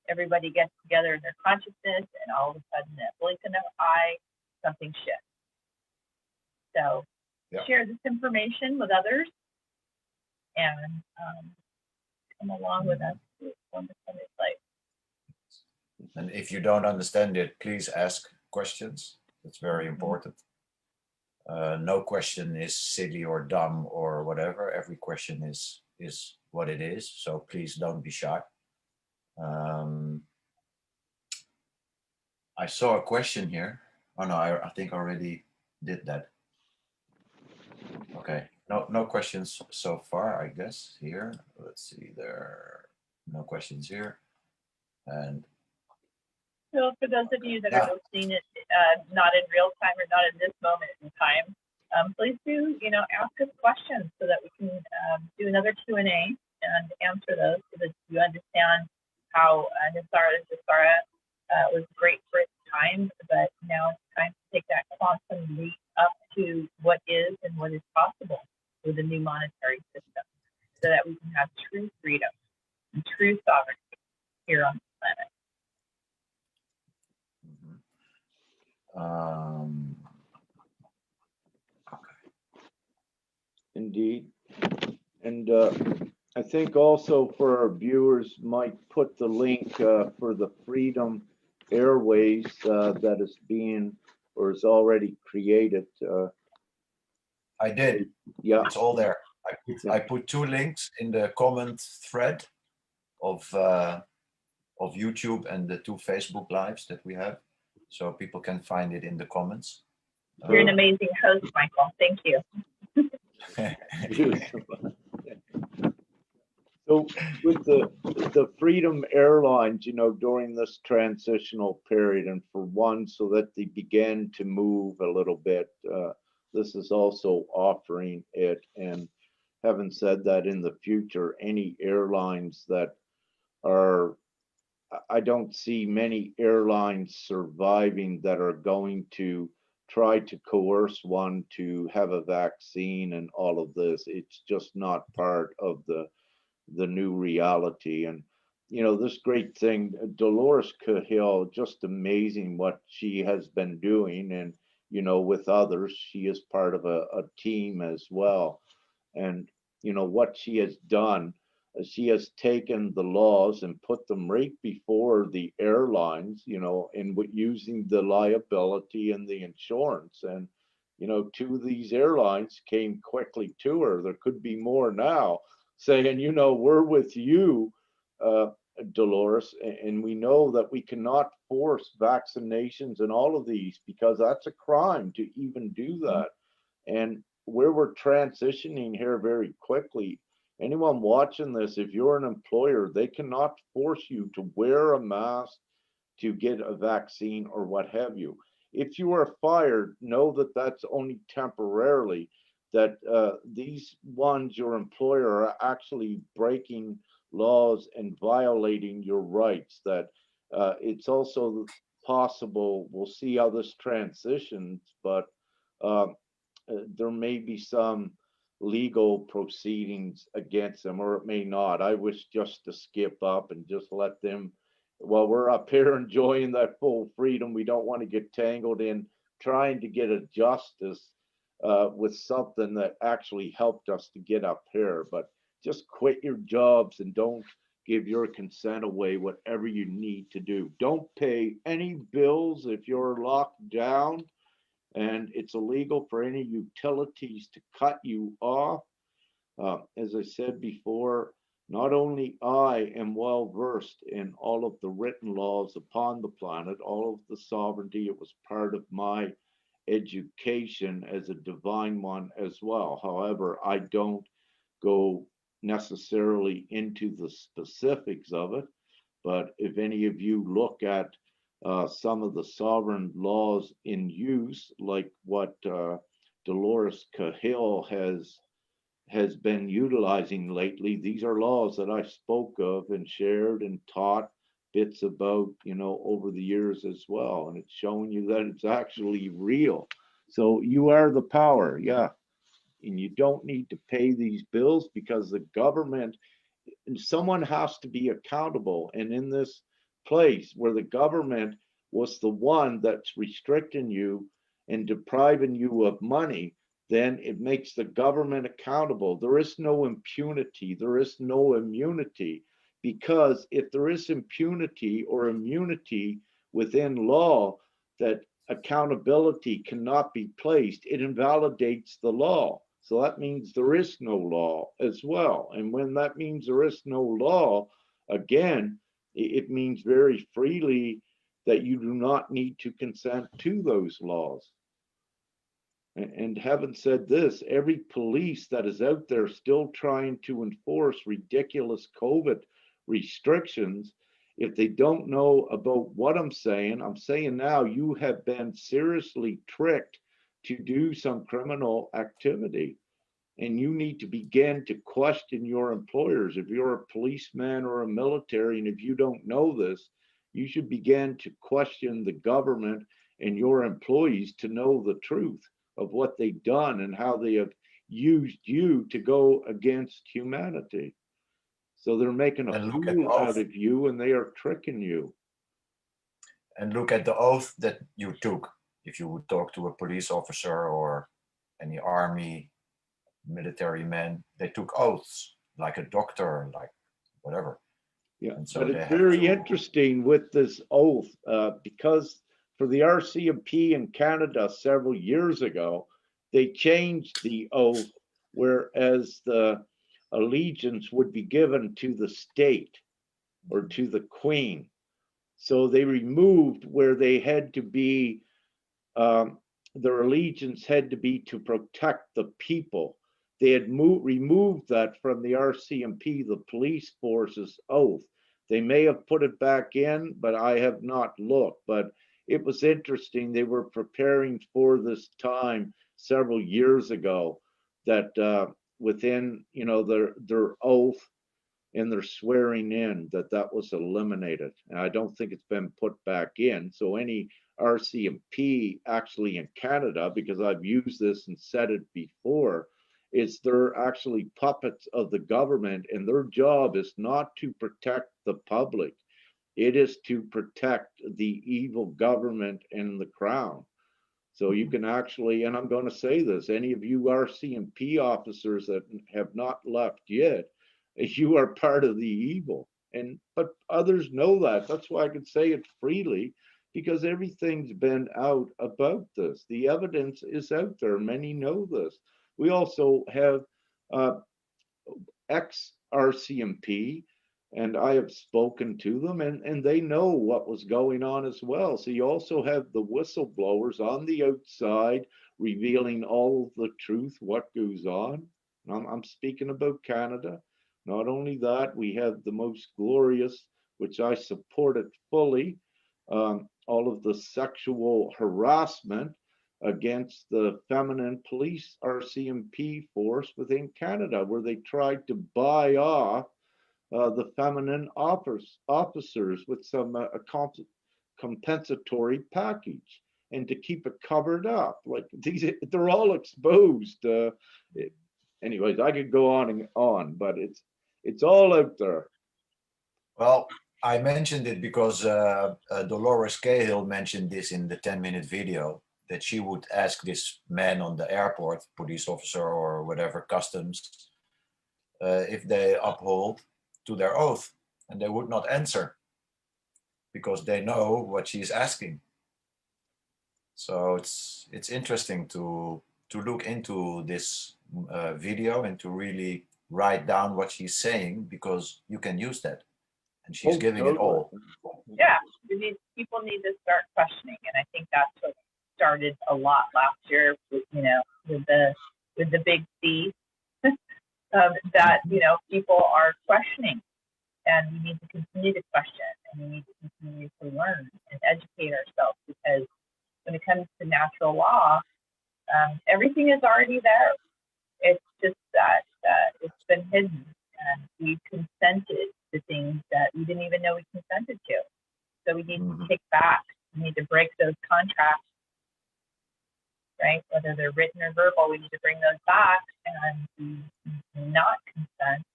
Everybody gets together in their consciousness, and all of a sudden, in a blink of an eye, something shifts. So share this information with others and come along with us to wonderful life. And if you don't understand it, please ask questions. It's very important. No question is silly or dumb or whatever. Every question is what it is. So please don't be shy. I saw a question here. Oh no, I think I already did that. Okay, no questions so far, I guess, here. Let's see, there are no questions here. And so for those of you that are listening it not in real time or not in this moment in time, please do, ask us questions so that we can do another Q&A and answer those so that you understand how Nesara and Gesara was great for its time, but now it's time to take that quantum leap up to what is and what is possible with a new monetary system so that we can have true freedom and true sovereignty here on the planet. Indeed. And I think also for our viewers might put the link for the Freedom Airways that is being or is already created. I did. Yeah, it's all there. I put 2 links in the comment thread of YouTube and the 2 Facebook lives that we have, so people can find it in the comments. You're an amazing host, Michael. Thank you. So with the Freedom Airlines, during this transitional period, and for one, so that they began to move a little bit, this is also offering it. And having said that, in the future, any airlines that are, I don't see many airlines surviving that are going to try to coerce one to have a vaccine and all of this. It's just not part of the new reality. And this great thing, Dolores Cahill, just amazing what she has been doing. And with others, she is part of a team as well. And what she has done, she has taken the laws and put them right before the airlines, and using the liability and the insurance. And 2 of these airlines came quickly to her. There could be more now, saying, we're with you, Dolores, and we know that we cannot force vaccinations and all of these because that's a crime to even do that. And where we're transitioning here very quickly, anyone watching this, if you're an employer, they cannot force you to wear a mask, to get a vaccine or what have you. If you are fired, know that that's only temporarily, that these ones, your employer, are actually breaking laws and violating your rights. That it's also possible, we'll see how this transitions, but there may be some legal proceedings against them, or it may not. I wish just to skip up and just let them, while we're up here enjoying that full freedom, we don't want to get tangled in trying to get a justice with something that actually helped us to get up here. But just quit your jobs and don't give your consent away, whatever you need to do. Don't pay any bills if you're locked down, and it's illegal for any utilities to cut you off. As I said before, Not only I am well versed in all of the written laws upon the planet, all of the sovereignty, it was part of my education as a divine one as well. However, I don't go necessarily into the specifics of it. But if any of you look at some of the sovereign laws in use, like what Dolores Cahill has been utilizing lately, these are laws that I spoke of and shared and taught bits about, you know, over the years as well. And it's showing you that it's actually real. So you are the power, yeah. And you don't need to pay these bills because the government, and someone has to be accountable. And in this place where the government was the one that's restricting you and depriving you of money, then it makes the government accountable. There is no impunity, there is no immunity, because if there is impunity or immunity within law, that accountability cannot be placed, it invalidates the law. So that means there is no law as well. And when that means there is no law, again, it means very freely that you do not need to consent to those laws. And having said this, every police that is out there still trying to enforce ridiculous COVID restrictions, if they don't know about what I'm saying now you have been seriously tricked to do some criminal activity. And you need to begin to question your employers. If you're a policeman or a military, and if you don't know this, you should begin to question the government and your employees to know the truth of what they've done and how they have used you to go against humanity. So they're making a And look at the fool out oath. of you and they are tricking you. And look at the oath that you took. If you would talk to a police officer or any army military men, they took oaths, like a doctor, like whatever. Yeah, And so but they it's have very to. interesting with this oath because for the RCMP in Canada several years ago, they changed the oath, whereas the allegiance would be given to the state or to the queen. So they removed where they had to be, um, their allegiance had to be to protect the people. They had removed that from the RCMP, the police force's oath. They may have put it back in, but I have not looked. But it was interesting. They were preparing for this time several years ago that within, you know, their oath and they're swearing in that that was eliminated. And I don't think it's been put back in. So any RCMP actually in Canada, because I've used this and said it before, is they're actually puppets of the government and their job is not to protect the public. It is to protect the evil government and the crown. So you can actually, and I'm going to say this, any of you RCMP officers that have not left yet, you are part of the evil. And but others know that. That's why I can say it freely, because everything's been out about this. The evidence is out there. Many know this. We also have ex RCMP, and I have spoken to them, and they know what was going on as well. So you also have the whistleblowers on the outside revealing all of the truth, what goes on. I'm speaking about Canada. Not only that, we have the most glorious, which I support it fully, all of the sexual harassment against the feminine police RCMP force within Canada, where they tried to buy off the feminine officers with some compensatory package and to keep it covered up. Like these, they're all exposed. Anyways, I could go on and on, but it's all out there. Well, I mentioned it because Dolores Cahill mentioned this in the 10-minute video, that she would ask this man on the airport, police officer or whatever, customs, if they uphold to their oath, and they would not answer because they know what she's asking. So it's interesting to look into this video and to really write down what she's saying because you can use that, and she's giving it totally. all. Yeah, people need to start questioning, and I think that's what started a lot last year with, with the big C, that, people are questioning, and we need to continue to question, and we need to continue to learn and educate ourselves, because when it comes to natural law, everything is already there. It's just that it's been hidden, and we consented to things that we didn't even know we consented to. So we need to take back. We need to break those contracts, right? Whether they're written or verbal, we need to bring those back and not consent.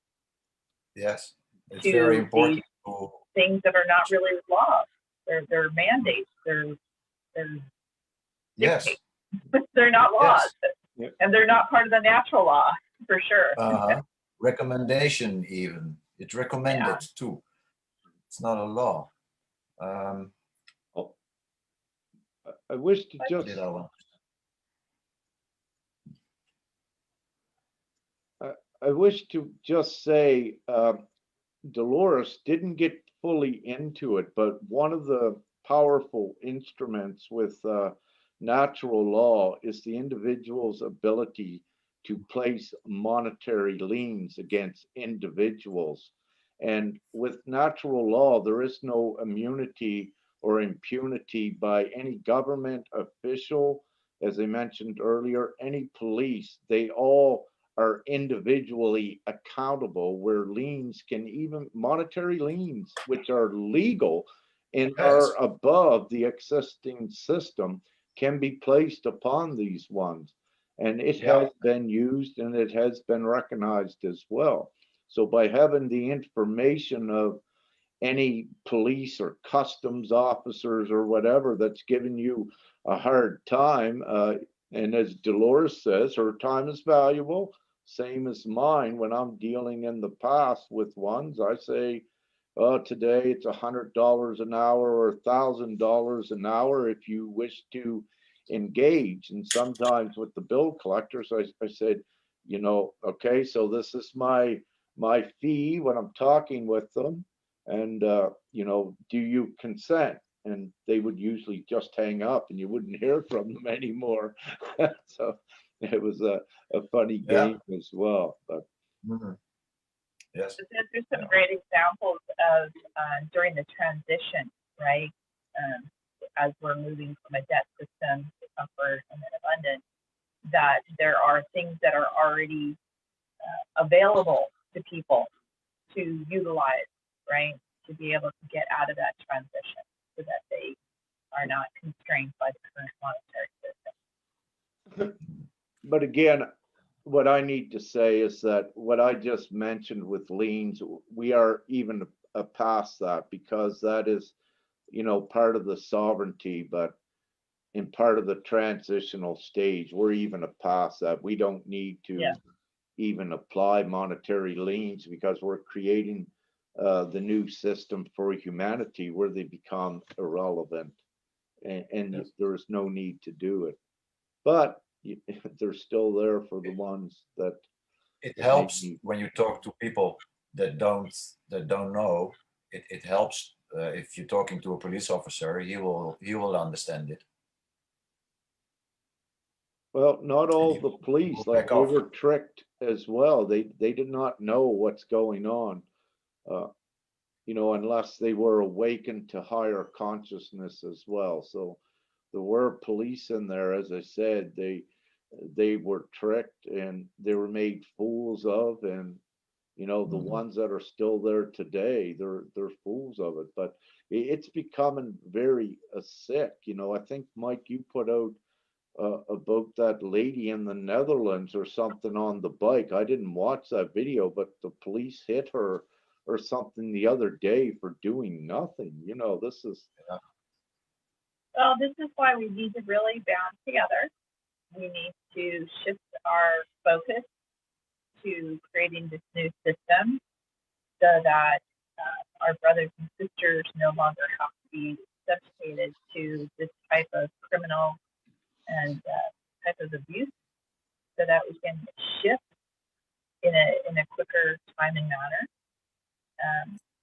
Yes, it's very important. Things that are not really laws. They're mandates. They're yes. dictates. They're not laws, yes. And they're not part of the natural law, for sure. Recommendation even. It's recommended too. It's not a law. I wish to just. I wish to just say, Dolores didn't get fully into it, but one of the powerful instruments with natural law is the individual's ability to place monetary liens against individuals. And with natural law, there is no immunity or impunity by any government official. As I mentioned earlier, any police, they all are individually accountable, where liens can, even monetary liens, which are legal and are above the existing system, can be placed upon these ones. And it has been used, and it has been recognized as well. So by having the information of any police or customs officers or whatever that's giving you a hard time, and as Dolores says, her time is valuable, same as mine. When I'm dealing in the past with ones, I say, today it's $100 an hour or $1,000 an hour if you wish to engage. And sometimes with the bill collectors, I said, okay, so this is my fee when I'm talking with them, and do you consent? And they would usually just hang up, and you wouldn't hear from them anymore. So it was a funny game as well. But yes, there's some great examples of during the transition, right? As we're moving from a debt system to comfort and then abundance, that there are things that are already available to people to utilize, right? To be able to get out of that transition, so that they are not constrained by the current monetary system. But again, what I need to say is that what I just mentioned with liens, we are even past that, because that is, part of the sovereignty, but in part of the transitional stage, we're even past that. We don't need to even apply monetary liens, because we're creating the new system for humanity where they become irrelevant, and there is no need to do it. But they're still there for the ones that it helps when you talk to people that don't know. It helps if you're talking to a police officer, he will understand it. Well, not all the police, like they were tricked as well. They did not know what's going on, unless they were awakened to higher consciousness as well. So there were police in there, as I said, they were tricked and they were made fools of, and the ones that are still there today, they're fools of it. But it's becoming very sick. I think, Mike, you put out about that lady in the Netherlands or something on the bike. I didn't watch that video, but the police hit her or something the other day for doing nothing. This is. Well, this is why we need to really band together. We need to shift our focus to creating this new system, so that our brothers and sisters no longer have to be subjugated to this type of criminal and type of abuse, so that we can shift in a quicker time and manner.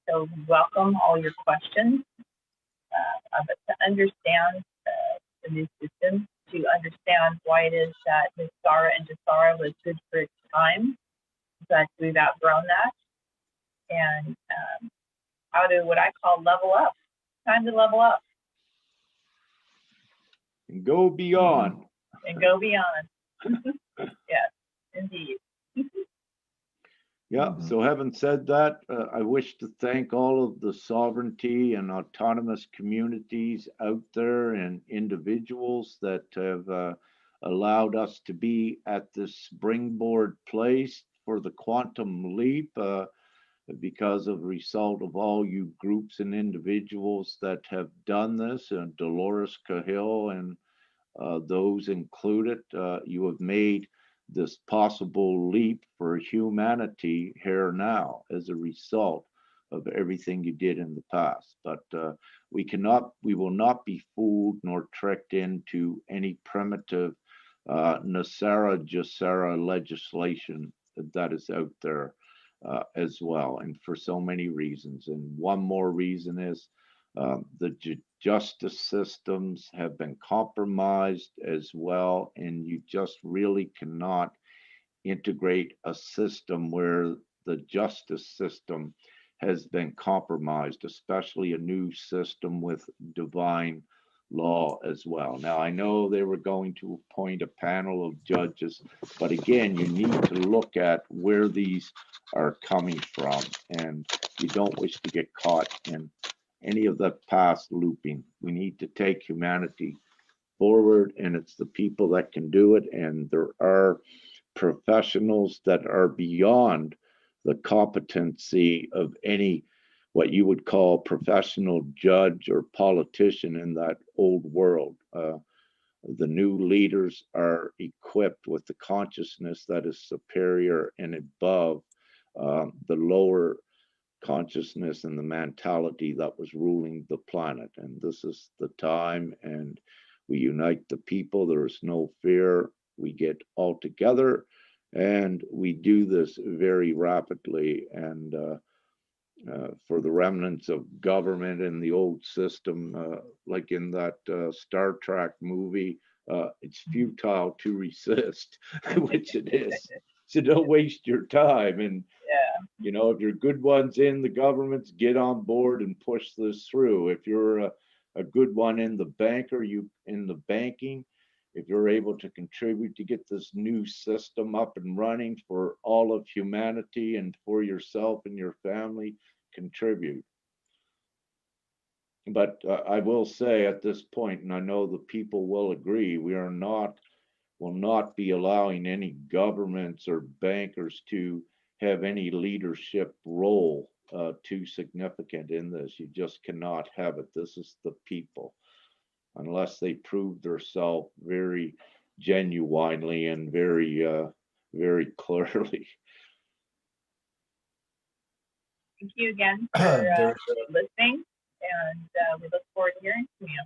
So welcome all your questions. But to understand the new system, to understand why it is that Gesara and Nesara was good for its time, but we've outgrown that, and how to, what I call, level up. Time to level up. And go beyond. And go beyond. Yes, indeed. Yeah, so having said that, I wish to thank all of the sovereignty and autonomous communities out there and individuals that have allowed us to be at this springboard place for the quantum leap because of the result of all you groups and individuals that have done this, and Dolores Cahill and those included. You have made this possible leap for humanity here now as a result of everything you did in the past. But we will not be fooled nor tricked into any primitive Nesara Gesara legislation that is out there as well, and for so many reasons. And one more reason is the justice systems have been compromised as well, and you just really cannot integrate a system where the justice system has been compromised, especially a new system with divine law as well. Now, I know they were going to appoint a panel of judges, but again, you need to look at where these are coming from, and you don't wish to get caught in any of the past looping. We need to take humanity forward, and it's the people that can do it. And there are professionals that are beyond the competency of any what you would call professional judge or politician in that old world. The new leaders are equipped with the consciousness that is superior and above the lower consciousness and the mentality that was ruling the planet. And this is the time, and we unite the people. There is no fear. We get all together, and we do this very rapidly. And for the remnants of government in the old system, like in that Star Trek movie, it's futile to resist, which it is. So don't waste your time. And you know, if you're good ones in the governments, get on board and push this through. If you're a good one in the banking, if you're able to contribute to get this new system up and running for all of humanity and for yourself and your family, contribute. But I will say at this point, and I know the people will agree, we will not be allowing any governments or bankers to have any leadership role too significant in this. You just cannot have it. This is the people, unless they prove themselves very genuinely and very, very clearly. Thank you again for listening, and we look forward to hearing from you.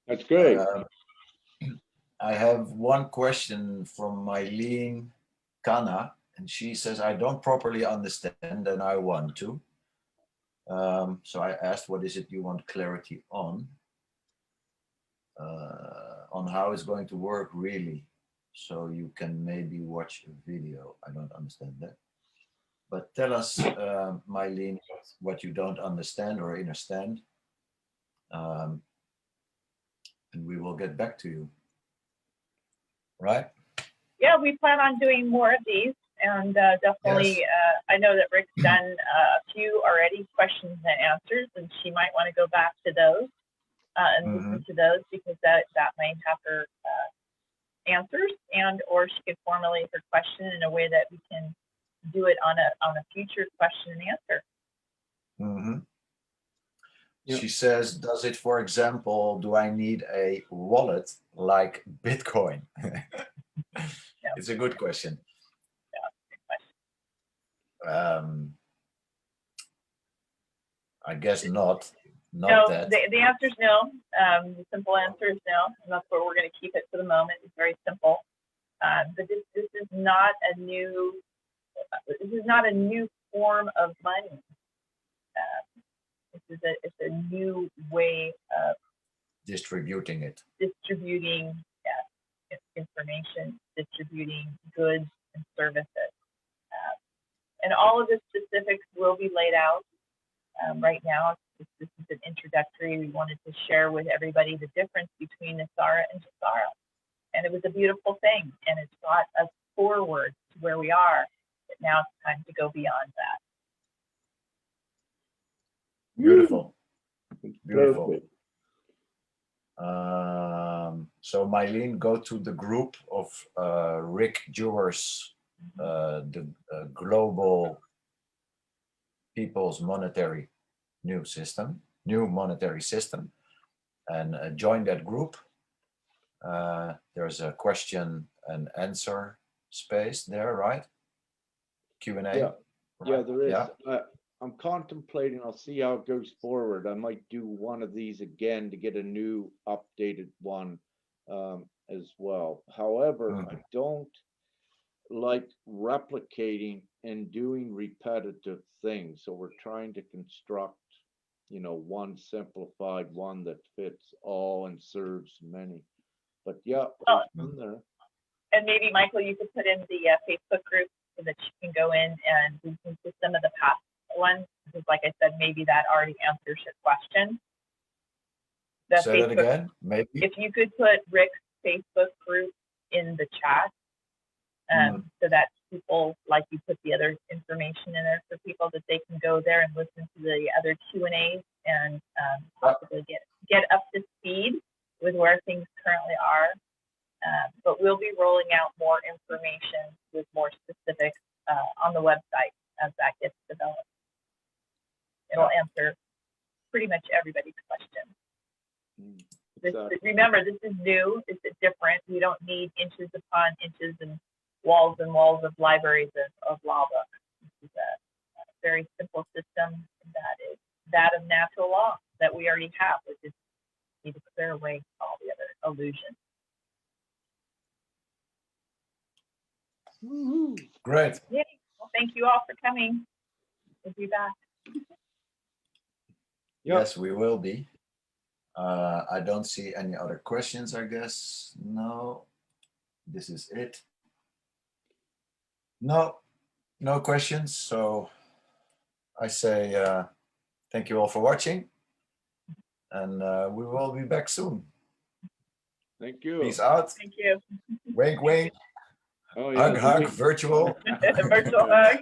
That's great. I have one question from Mylene Kana, and she says, I don't properly understand and I want to. So I asked, what is it you want clarity on how it's going to work really? So you can maybe watch a video. I don't understand that. But tell us, Mylene, what you don't understand or understand. And we will get back to you. Right? Yeah, we plan on doing more of these, and definitely, Yes. I know that Rick's done a few already, questions and answers, and she might want to go back to those and listen to those, because that might have her answers, and or she could formulate her question in a way that we can do it on a future question and answer. Mm-hmm. Yeah. She says, does it, for example, do I need a wallet like Bitcoin? Yeah. It's a good question. Yeah, good question. I guess not. No, That. the answer is no. The simple answer is no, and that's where we're going to keep it for the moment. It's very simple. But this is not a new form of money. It's a new way of distributing it. Distributing information, distributing goods and services. And all of the specifics will be laid out right now. This is an introductory. We wanted to share with everybody the difference between Nesara and Gesara. And it was a beautiful thing, and it's brought us forward to where we are. But now it's time to go beyond that. Beautiful. Beautiful. Perfect. So Mylene, go to the group of Rick Jewer's the global people's monetary new monetary system, and join that group. There's a question and answer space there, right? Q&A. Yeah, right? yeah, there is. Yeah. I'm contemplating, I'll see how it goes forward. I might do one of these again to get a new updated one as well. However, I don't like replicating and doing repetitive things. So we're trying to construct, you know, one simplified one that fits all and serves many. But yeah, in there. And maybe, Michael, you could put in the Facebook group so that you can go in and we can see some of the past ones, because like I said, maybe that already answers your question. Say that again, maybe. If you could put Rick's Facebook group in the chat, so that people, like you put the other information in there for people, that they can go there and listen to the other Q&As and possibly get up to speed with where things currently are. But we'll be rolling out more information with more specifics on the website as that gets developed. It'll answer pretty much everybody's question. Exactly. Remember, this is new. It's different. We don't need inches upon inches and walls of libraries of law books. This is a very simple system that is that of natural law that we already have. We just need to clear away all the other illusions. Great. Yeah. Well, thank you all for coming. We'll be back. Yes, we will be. I don't see any other questions, I guess. No, this is it. No questions. So I say thank you all for watching, and we will be back soon. Thank you. Peace out. Thank you. Wink, wink. Oh, yeah. Hug, virtual. Virtual hug.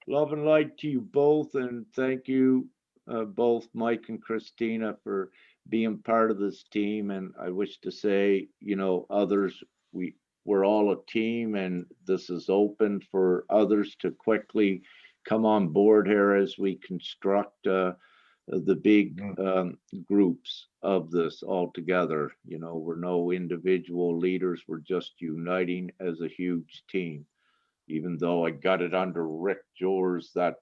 Love and light to you both, and thank you both, Mike and Christina, for being part of this team. And I wish to say, you know, others, we're all a team, and this is open for others to quickly come on board here as we construct the big groups of this all together. You know, we're no individual leaders, we're just uniting as a huge team. Even though I got it under Rick George, that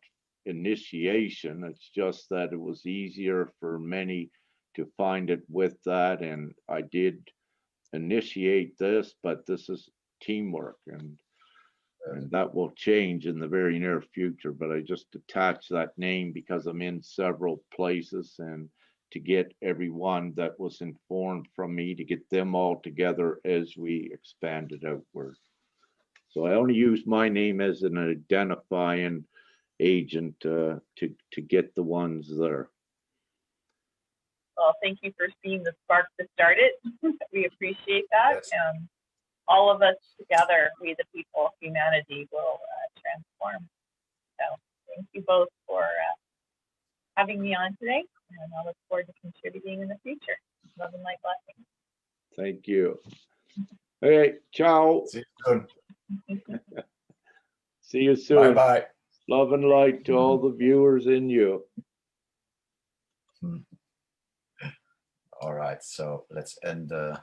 initiation, it's just that it was easier for many to find it with that. And I did initiate this, but this is teamwork, and that will change in the very near future. But I just attached that name because I'm in several places, and to get everyone that was informed from me, to get them all together as we expanded outward. So I only use my name as an identifying agent to get the ones there. Well, thank you for being the spark to start it. We appreciate that. Yes. All of us together, we the people of humanity, will transform. So thank you both for having me on today, and I look forward to contributing in the future. Love and light blessings. Thank you. Hey, ciao. See you soon. See you soon. Bye-bye. Love and light to all the viewers in you. All right, so let's end the